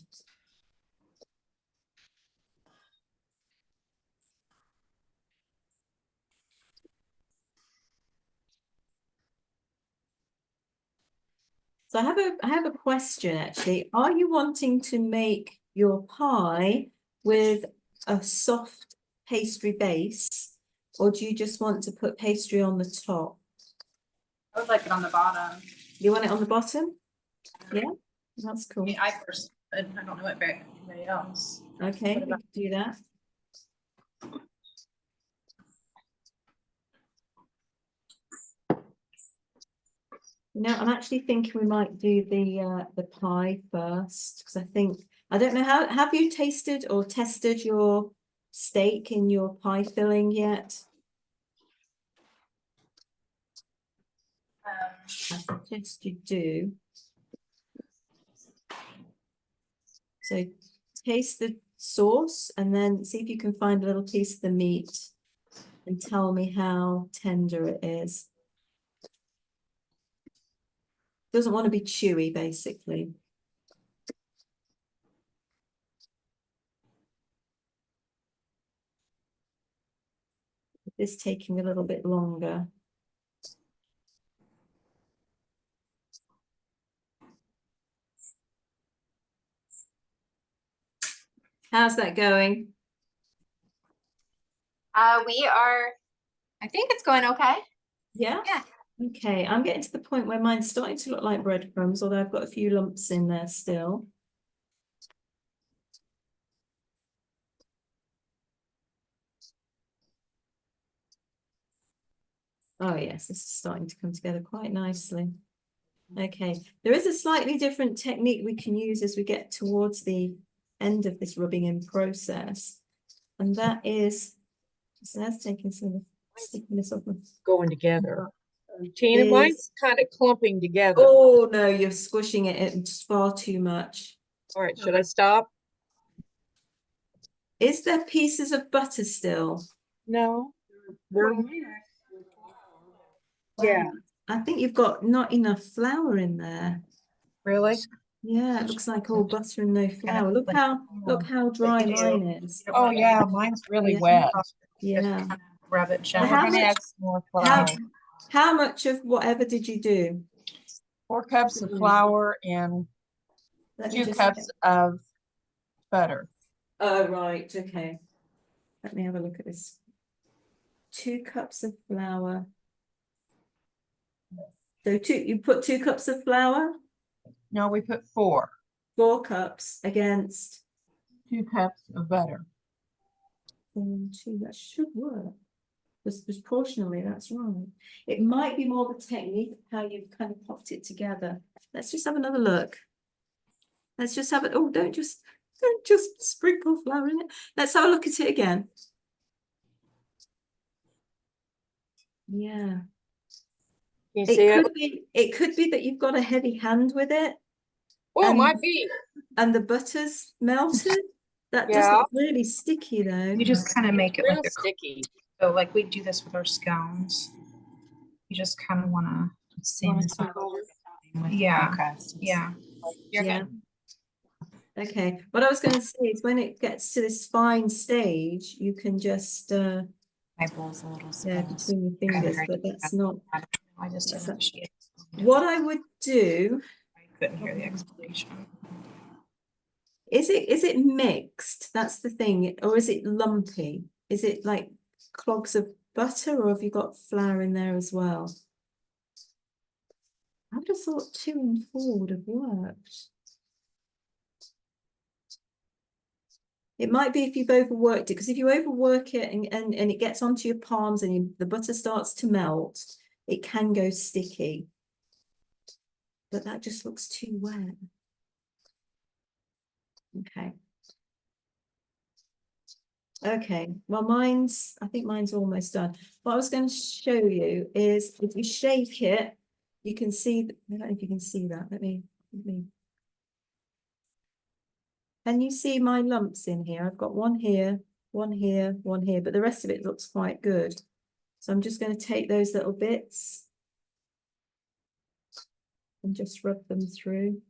So I have a question actually. Are you wanting to make your pie with a soft pastry base, or do you just want to put pastry on the top? I would like it on the bottom. You want it on the bottom? Yeah, that's I cool. mean, I personally, I don't know what anybody else. Okay, What we about- can do that. No, I'm actually thinking we might do the pie first, because I don't know, how have you tasted or tested your steak in your pie filling yet? I suggest you do. So taste the sauce and then see if you can find a little piece of the meat and tell me how tender it is. Doesn't want to be chewy, basically. This taking a little bit longer. How's that going? I think it's going okay. Yeah? Yeah. Okay, I'm getting to the point where mine's starting to look like breadcrumbs, although I've got a few lumps in there still. Oh yes, this is starting to come together quite nicely. Okay, there is a slightly different technique we can use as we get towards the end of this rubbing in process. And that is, just that's taking some of the stickiness off. Going together. Tina, mine's kind of clumping together. Oh no, you're squishing it, it's far too much. All right, should I stop? Is there pieces of butter still? No. They're- Yeah, I think you've got not enough flour in there. really? Yeah, it looks like all butter and no flour. Look how dry mine is. Oh, yeah, mine's really Yeah. wet. Yeah. Rub it Now, gently. how We're gonna much- add some more flour. How much of whatever did you do? 4 cups of flour and Let me 2 just cups of butter. Oh, right, okay. Let me have a look at this. 2 cups of flour. So you put 2 cups of flour, No, we put 4. 4 cups against 2 cups of butter. 2, that should work. Just proportionally, that's right. It might be more the technique of how you've kind of popped it together. Let's just have another look. Let's just have it. Oh, don't just sprinkle flour in it. Let's have a look at it again. Yeah. Can you see it? It could be that you've got a heavy hand with it Well, it and- might be. and the butter's melted. That does Yeah. look really sticky though. You just kind of make it Real like a, sticky. so like we do this with our scones. You just kind of want to, same as yeah, yeah. You're Yeah. good. Okay. What I was going to say is when it gets to this fine stage, you can just My bowl's a little yeah, small. between your fingers, but that's not I just that's didn't appreciate it. what I would do. I couldn't hear the explanation. Is it mixed? That's the thing, or is it lumpy? Is it like clogs of butter, or have you got flour in there as well? I would have thought 2 and 4 would have worked. It might be if you've overworked it, because if you overwork it and it gets onto your palms and the butter starts to melt, it can go sticky. But that just looks too wet. Okay. Okay, well, I think mine's almost done. What I was going to show you is if you shake it, you can see, I don't know if you can see that. Let me. Can you see my lumps in here? I've got one here, one here, one here, but the rest of it looks quite good. So I'm just going to take those little bits and just rub them through.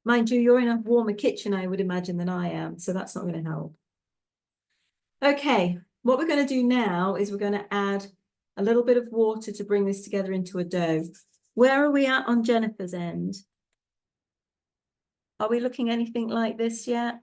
Mind you, you're in a warmer kitchen, I would imagine, than I am, so that's not going to help. Okay, what we're going to do now is we're going to add a little bit of water to bring this together into a dough. Where are we at on Jennifer's end? Are we looking anything like this yet?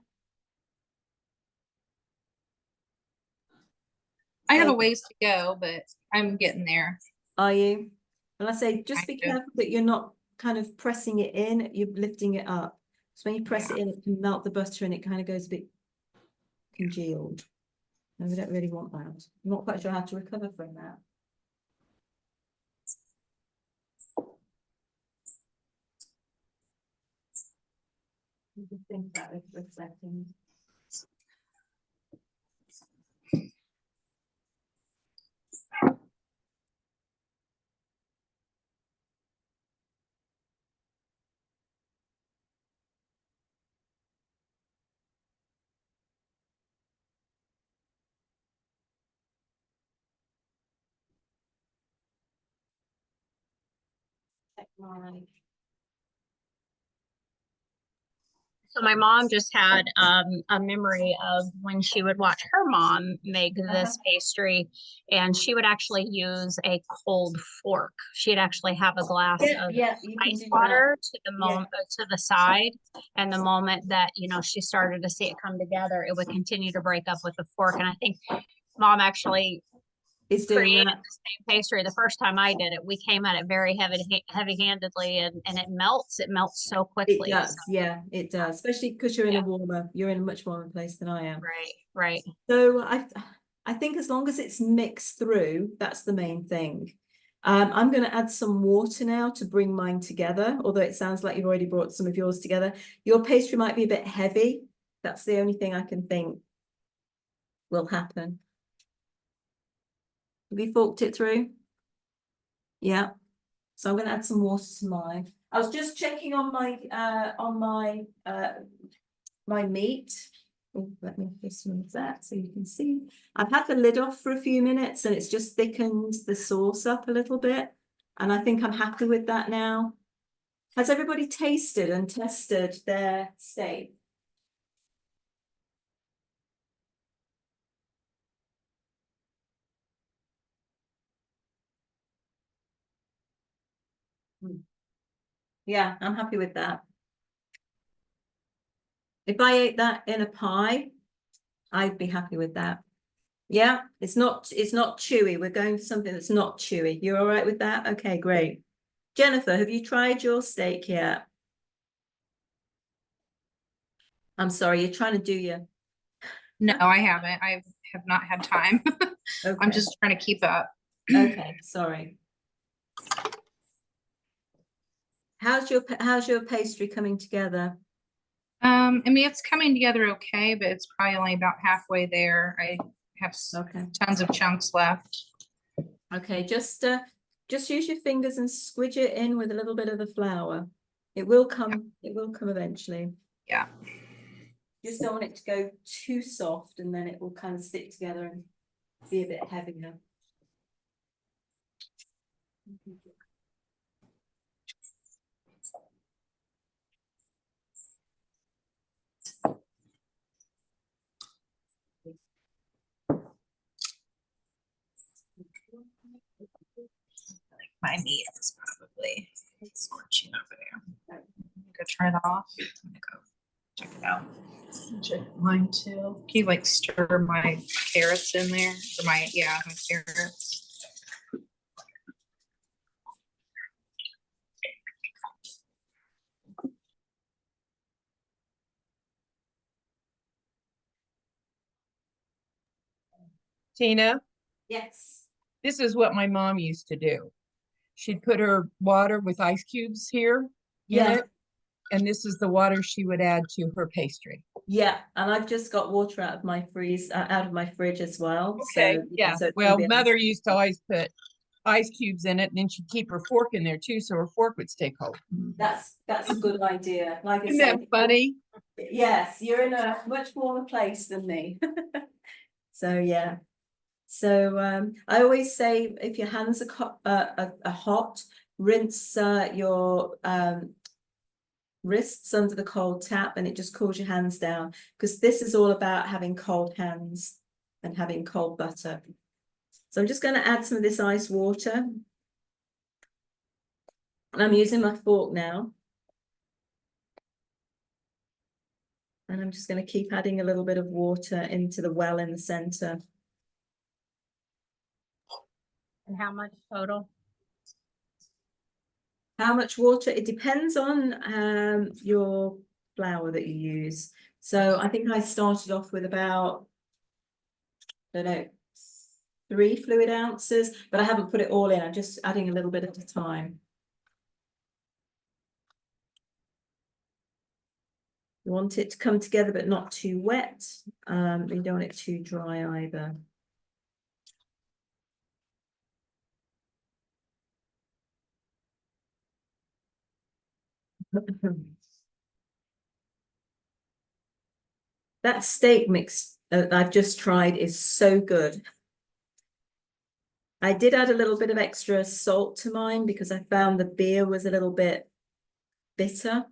I have a ways to go, but I'm getting there. Are you? Well, I say just be Kind of. careful that you're not kind of pressing it in, you're lifting it up. So when you press it in, it can melt the butter and it kind of goes a bit congealed. And we don't really want that. I'm not quite sure how to recover from that. Just think about it for a second. So my mom just had a memory of when she would watch her mom make this pastry, and she would actually use a cold fork. She'd actually have a glass of Yeah, you can ice do that. water to the Yeah. moment to the side, and the moment that she started to see it come together, it would continue to break up with the fork. And I think mom actually It's doing created that. the same pastry the first time I did it. We came at it very heavy-handedly, and it melts so It quickly. does, yeah, it does, especially because you're in Yeah. you're in a much warmer place than I am. Right. So I think as long as it's mixed through, that's the main thing. I'm going to add some water now to bring mine together, although it sounds like you've already brought some of yours together. Your pastry might be a bit heavy. That's the only thing I can think will happen. Have you forked it through? Yeah. So I'm going to add some water to mine. I was just checking on my my meat. Oh, let me just move that so you can see. I've had the lid off for a few minutes and it's just thickened the sauce up a little bit. And I think I'm happy with that now. Has everybody tasted and tested their steak? Yeah, I'm happy with that. If I ate that in a pie, I'd be happy with that. Yeah, it's not chewy. We're going for something that's not chewy. You're all right with that? Okay, great. Jennifer, have you tried your steak yet? I'm sorry, you're trying to do your. No, I haven't. I have not had time. I'm Okay. just trying to keep up. Okay, sorry. How's your pastry coming together? I mean, it's coming together okay, but it's probably only about halfway there. I have Okay. tons of chunks left. Okay, just use your fingers and squidge it in with a little bit of the flour. It will come eventually. Yeah. Just don't want it to go too soft and then it will kind of stick together and be a bit heavier. My meat is probably scorching over there. I'm gonna go turn it off. I'm gonna go check it out. Check mine too. Can you like stir my carrots in there? Or my carrots. Tina, Yes. this is what my mom used to do. She'd put her water with ice cubes here in Yeah. it, and this is the water she would add to her pastry. Yeah, and I've just got water out of my fridge as well. Okay, So yeah. so it's Well, gonna be mother used to always put ice cubes in it, and then she'd keep her fork in there too, so her fork would stay cold. that's a good idea. Like I Isn't that said, funny? yes, you're in a much warmer place than me. So yeah. So I always say if your hands are hot, rinse your wrists under the cold tap and it just cools your hands down, because this is all about having cold hands and having cold butter. So I'm just going to add some of this ice water. And I'm using my fork now. And I'm just going to keep adding a little bit of water into the well in the center. And how much total? How much water? It depends on your flour that you use. So I think I started off with about, I don't know, 3 fluid ounces, but I haven't put it all in. I'm just adding a little bit at a time. You want it to come together, but not too wet. You don't want it too dry either. That steak mix I've just tried is so good. I did add a little bit of extra salt to mine because I found the beer was a little bit bitter.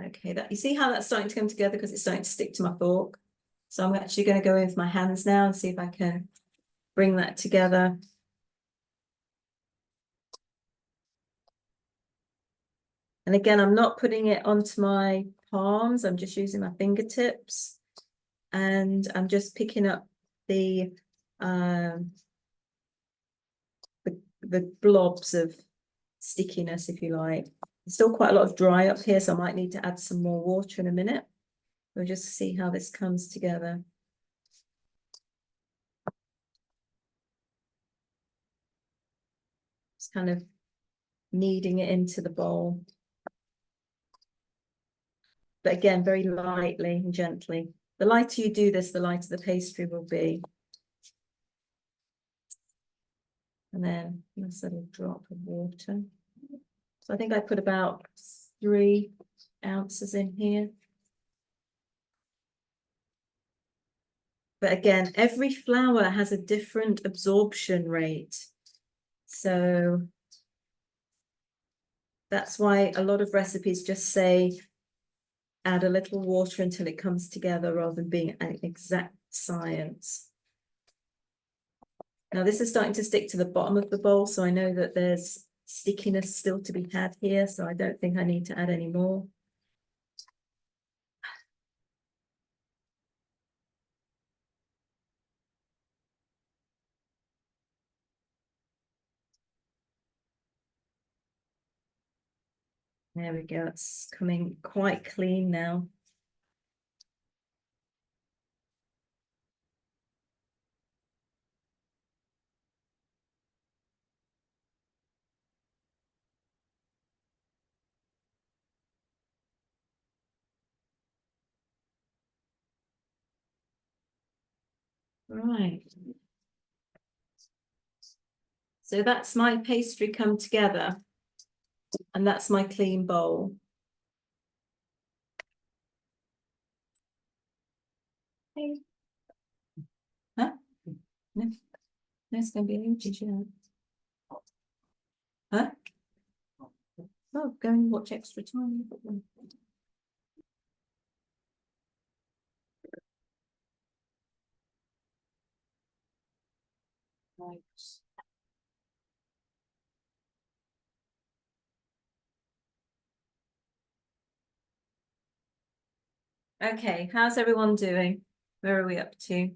Okay, that you see how that's starting to come together because it's starting to stick to my fork. So I'm actually going to go in with my hands now and see if I can bring that together. And again, I'm not putting it onto my palms. I'm just using my fingertips. And I'm just picking up the blobs of stickiness, if you like. There's still quite a lot of dry up here, so I might need to add some more water in a minute. We'll just see how this comes together. Just kind of kneading it into the bowl. But again, very lightly and gently. The lighter you do this, the lighter the pastry will be. And then a nice little drop of water. So I think I put about 3 ounces in here. But again, every flour has a different absorption rate. So that's why a lot of recipes just say add a little water until it comes together rather than being an exact science. Now this is starting to stick to the bottom of the bowl, so I know that there's stickiness still to be had here, so I don't think I need to add any more. There we go, it's coming quite clean now. Right. So that's my pastry come together, and that's my clean bowl. Hey. Huh? No, no, it's going to be empty, you know. Huh? Oh, go and watch extra time. Right. Okay, how's everyone doing? Where are we up to?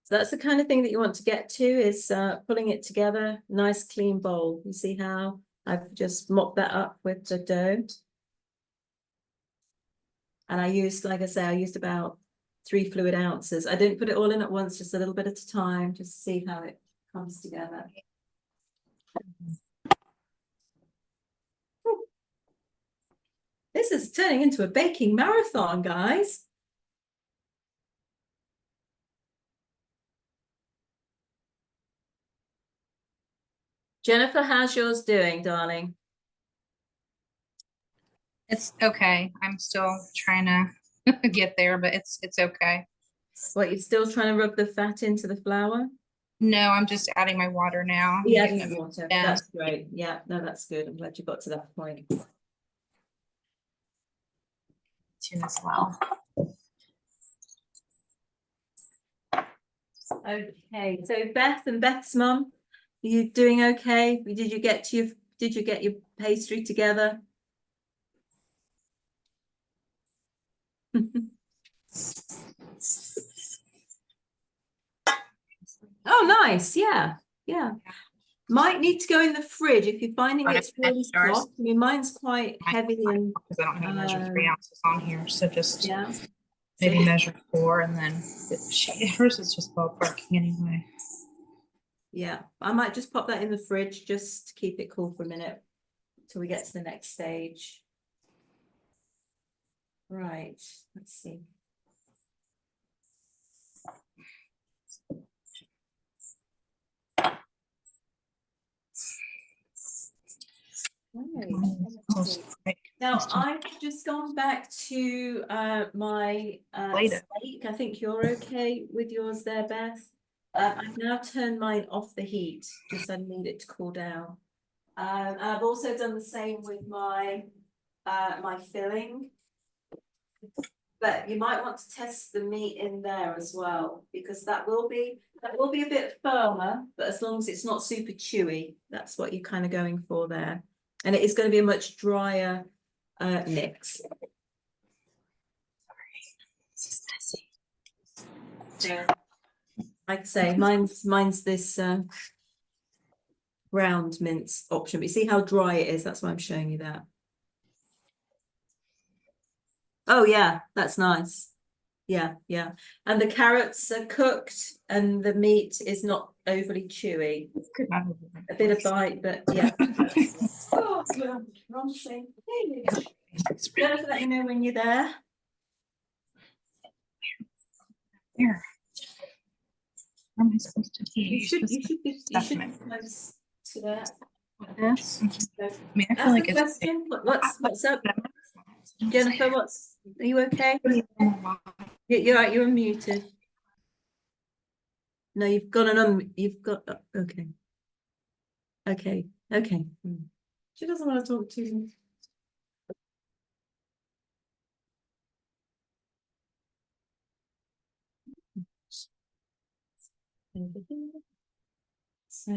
So that's the kind of thing that you want to get to, is pulling it together, nice clean bowl. You see how I've just mopped that up with the dough. And I used, like I say, I used about 3 fluid ounces. I didn't put it all in at once, just a little bit at a time, just to see how it comes together. This is turning into a baking marathon, guys. Jennifer, how's yours doing, darling? It's okay. I'm still trying to get there, but it's okay. What, you're still trying to rub the fat into the flour? No, I'm just adding my water now. Yeah, Getting adding it water. down. That's great. Yeah, no, that's good. I'm glad you got to that point. Tune as well. Okay, so Beth and Beth's mum, are you doing okay? Did you get your pastry together? Oh, nice. Yeah, yeah. Might need to go in the fridge if you're finding Wanna it's really finish yours? soft. I mean, mine's quite heavy and Because I don't have to measure 3 ounces on here, so just yeah. maybe So, measure 4 and then hers is just ballparking anyway. yeah, I might just pop that in the fridge just to keep it cool for a minute till we get to the next stage. Right, let's see. Right. Close break Now, I've just gone back to my Later. steak. I think you're okay with yours there, Beth. I've now turned mine off the heat, just I need it to cool down. I've also done the same with my my filling. But you might want to test the meat in there as well, because that will be a bit firmer, but as long as it's not super chewy, that's what you're kind of going for there. And it is going to be a much drier mix. Yeah. Like I say, mine's this ground mince option. But you see how dry it is? That's why I'm showing you that. Oh yeah, that's nice. Yeah, yeah. And the carrots are cooked and the meat is not overly chewy. A bit of bite, but yeah. Oh, well, wrong thing. Jennifer, let me know when you're there. Where am I supposed to be? You should be close to that. This? I mean, I Ask feel like the it's. question. What's up? Jennifer, are you okay? You're right, you're unmuted. No, you've got okay. Okay. She doesn't want to talk to you. Over here. So.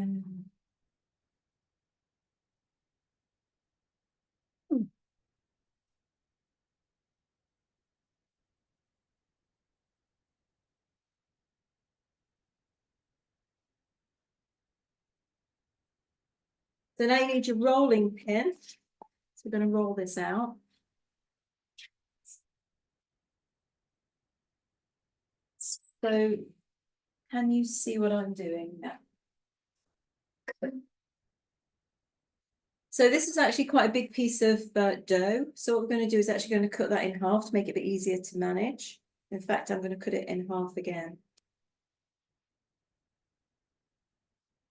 So now you need your rolling pin. So we're going to roll this out. So can you see what I'm doing now? So this is actually quite a big piece of dough. So what we're going to do is actually going to cut that in half to make it a bit easier to manage. In fact, I'm going to cut it in half again.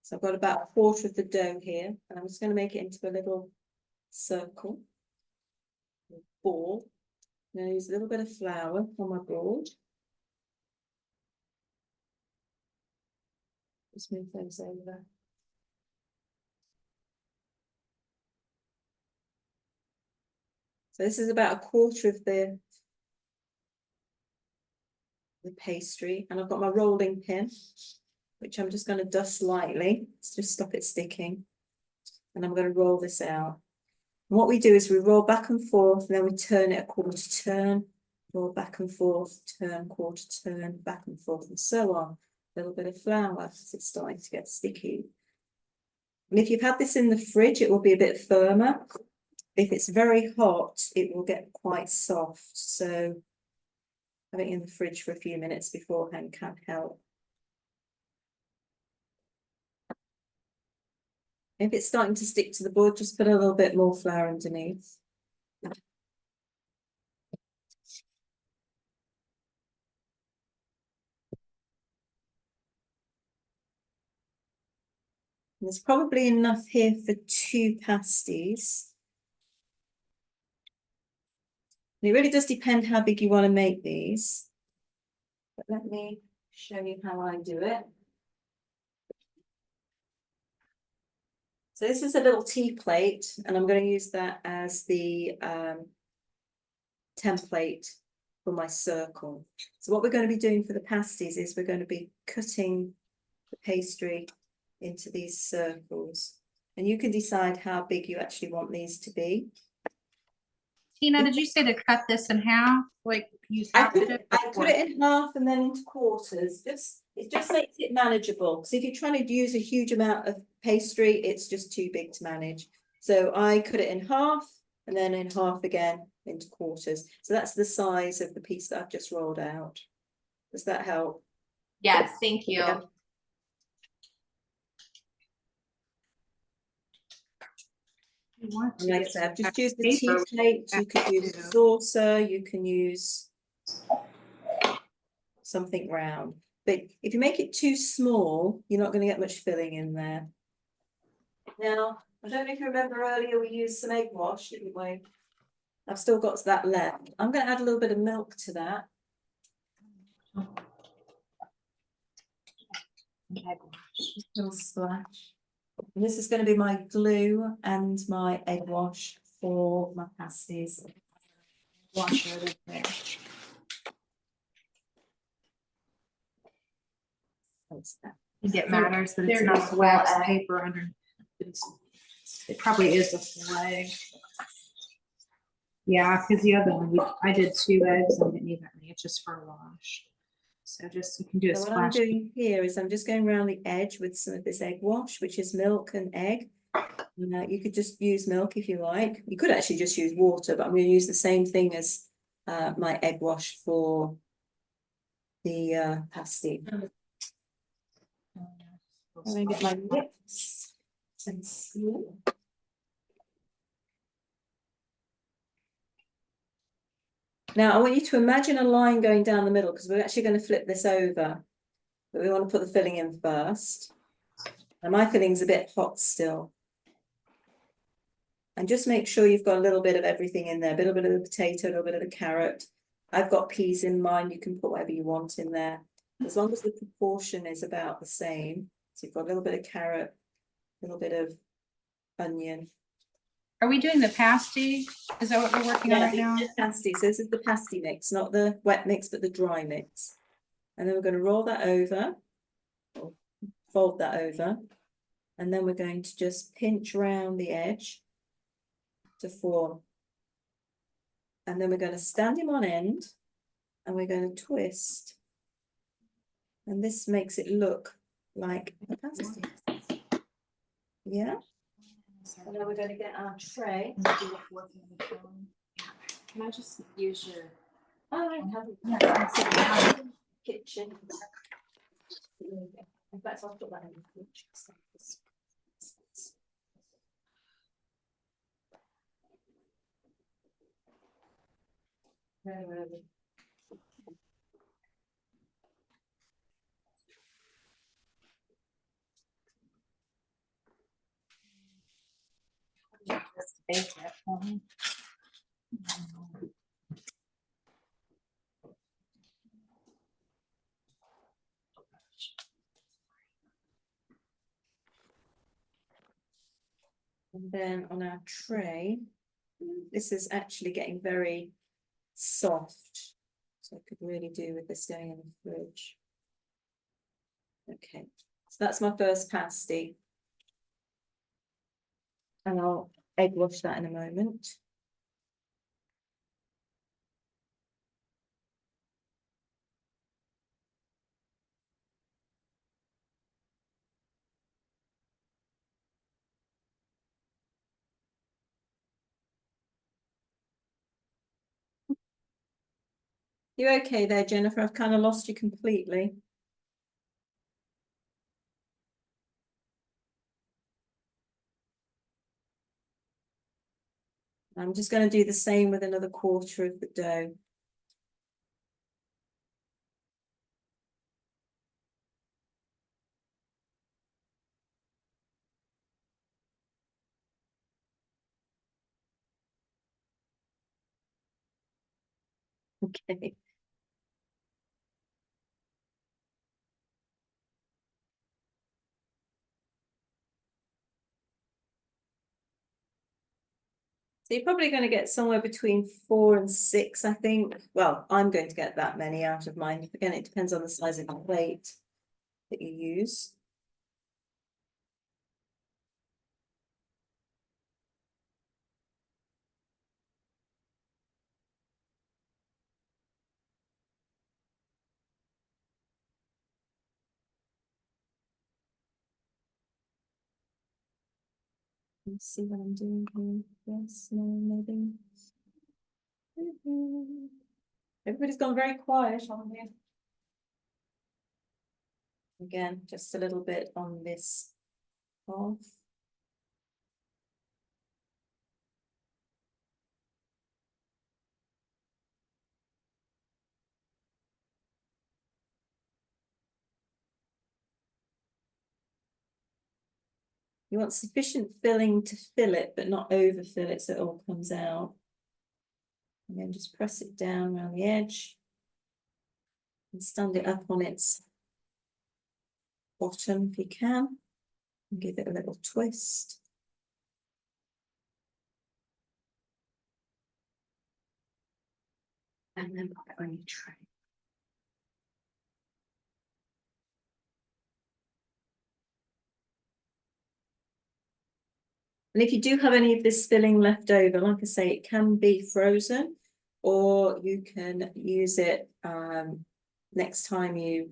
So I've got about a quarter of the dough here, and I'm just going to make it into a little circle, ball. I'm going to use a little bit of flour on my board. Just move those over. So this is about a quarter of the pastry, and I've got my rolling pin, which I'm just going to dust lightly to just stop it sticking. And I'm going to roll this out. And what we do is we roll back and forth, and then we turn it a quarter turn, roll back and forth, turn, quarter turn, back and forth, and so on. A little bit of flour as it's starting to get sticky. And if you've had this in the fridge, it will be a bit firmer. If it's very hot, it will get quite soft. So having it in the fridge for a few minutes beforehand can help. If it's starting to stick to the board, just put a little bit more flour underneath. There's probably enough here for 2 pasties. And it really does depend how big you want to make these. But let me show you how I do it. So this is a little tea plate, and I'm going to use that as the template for my circle. So what we're going to be doing for the pasties is we're going to be cutting the pastry into these circles, and you can decide how big you actually want these to be. Tina, did you say to cut this in half? Like use I half put of it? it in half and then into quarters. It just makes it manageable. Because if you're trying to use a huge amount of pastry, it's just too big to manage. So I cut it in half and then in half again into quarters. So that's the size of the piece that I've just rolled out. Does that help? Yes, thank you. Yeah. And like I said, I've just used the tea plate. You could use a saucer, you can use something round. But if you make it too small, you're not going to get much filling in there. Now, I don't know if you remember earlier we used some egg wash, didn't we? I've still got that left. I'm going to add a little bit of milk to that. Little splash. And this is going to be my glue and my egg wash for my pasties. Wash it in there. That's that. I think it matters that it's There not is wax wax paper under. It probably is a flag. Yeah, because the other one, I did 2 eggs and didn't need that many. It's just for a wash. So just, you can do a So what I'm splash. doing here is I'm just going around the edge with some of this egg wash, which is milk and egg. You could just use milk if you like. You could actually just use water, but I'm going to use the same thing as my egg wash for the pasty. I'm going to get my mix and see. Now I want you to imagine a line going down the middle because we're actually going to flip this over. But we want to put the filling in first. And my filling's a bit hot still. And just make sure you've got a little bit of everything in there, a little bit of the potato, a little bit of the carrot. I've got peas in mine, you can put whatever you want in there. As long as the proportion is about the same. So you've got a little bit of carrot, a little bit of onion. Are we doing the pasty? Is that what we're working on right now? Pasty, so this is the pasty mix, not the wet mix, but the dry mix. And then we're going to roll that over, or fold that over. And then we're going to just pinch round the edge to form. And then we're going to stand him on end and we're going to twist. And this makes it look like a pasty. Yeah. And then we're going to get our tray. Can I just use your? Oh, I have a kitchen. In fact, I'll put that in the kitchen. And then on our tray, this is actually getting very soft. So I could really do with this going in the fridge. Okay, so that's my first pasty. And I'll egg wash that in a moment. You okay there, Jennifer? I've kind of lost you completely. I'm just going to do the same with another quarter of the dough. Okay. So you're probably going to get somewhere between 4 and 6, I think. Well, I'm going to get that many out of mine. Again, it depends on the size of the plate that you use. Let's see what I'm doing here. Yes, no, maybe. Everybody's gone very quiet on here. Again, just a little bit on this half. You want sufficient filling to fill it, but not overfill it so it all comes out. And then just press it down around the edge and stand it up on its bottom if you can, and give it a little twist. And then pop it on your tray. And if you do have any of this filling left over, like I say, it can be frozen, or you can use it next time you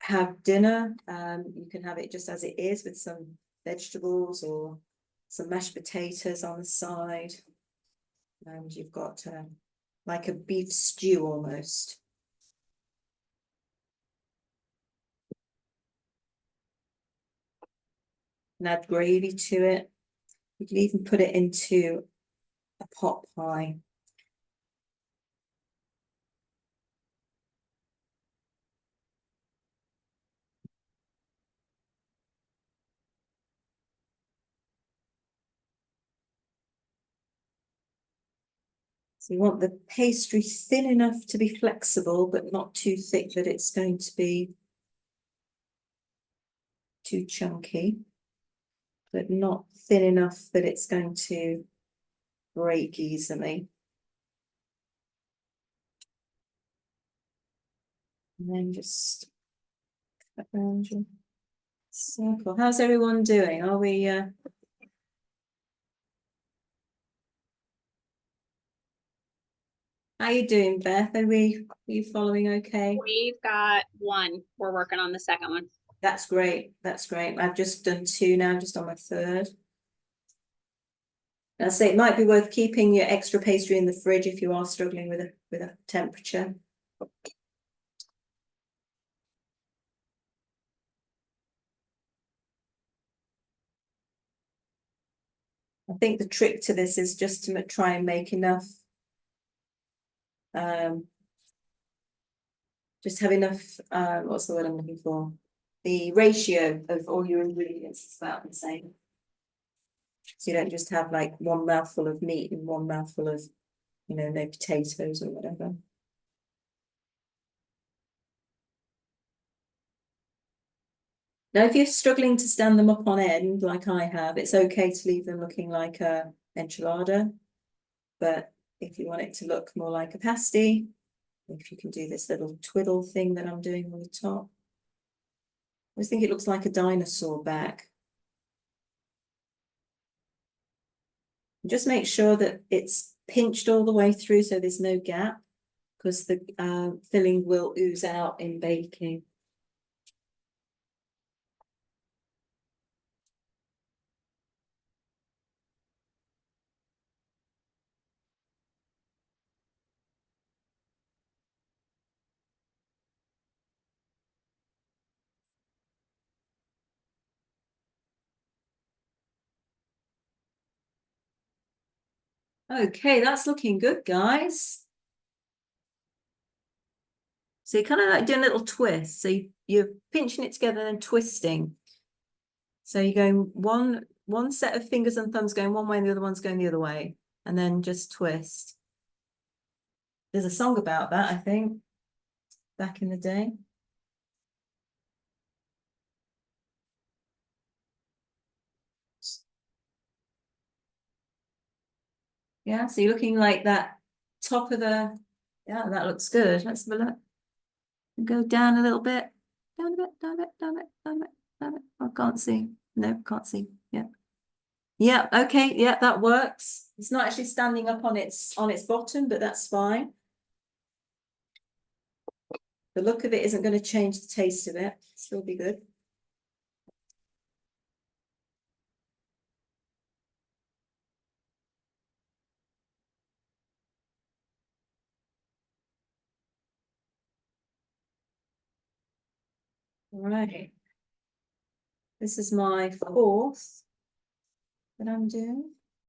have dinner. You can have it just as it is with some vegetables or some mashed potatoes on the side. And you've got like a beef stew almost. And add gravy to it. You can even put it into a pot pie. So you want the pastry thin enough to be flexible, but not too thick that it's going to be too chunky, but not thin enough that it's going to break easily. And then just around your circle. How's everyone doing? Are we how you doing, Beth? Are you following okay? We've got one. We're working on the second one. That's great. That's great. I've just done 2 now, just on my 3rd. I say it might be worth keeping your extra pastry in the fridge if you are struggling with a temperature. I think the trick to this is just to try and make enough. Just have enough. What's the word I'm looking for? The ratio of all your ingredients is about the same. So you don't just have like one mouthful of meat and one mouthful of, you know, no potatoes or whatever. Now, if you're struggling to stand them up on end, like I have, it's okay to leave them looking like a enchilada. But if you want it to look more like a pasty, if you can do this little twiddle thing that I'm doing on the top. I always think it looks like a dinosaur back. Just make sure that it's pinched all the way through so there's no gap, because the filling will ooze out in baking. Okay, that's looking good, guys. So you're kind of like doing a little twist. So you're pinching it together and twisting. So you're going one set of fingers and thumbs going one way and the other one's going the other way. And then just twist. There's a song about that, I think, back in the day. Yeah, so you're looking like that top of the, yeah, that looks good. Let's have a look. And go down a little bit, down a bit, down a bit, down a bit, down a bit, down a bit. I can't see. No, can't see. Yeah. Yeah, okay, yeah, that works. It's not actually standing up on its bottom, but that's fine. The look of it isn't going to change the taste of it. Still be good. All right. This is my 4th that I'm doing.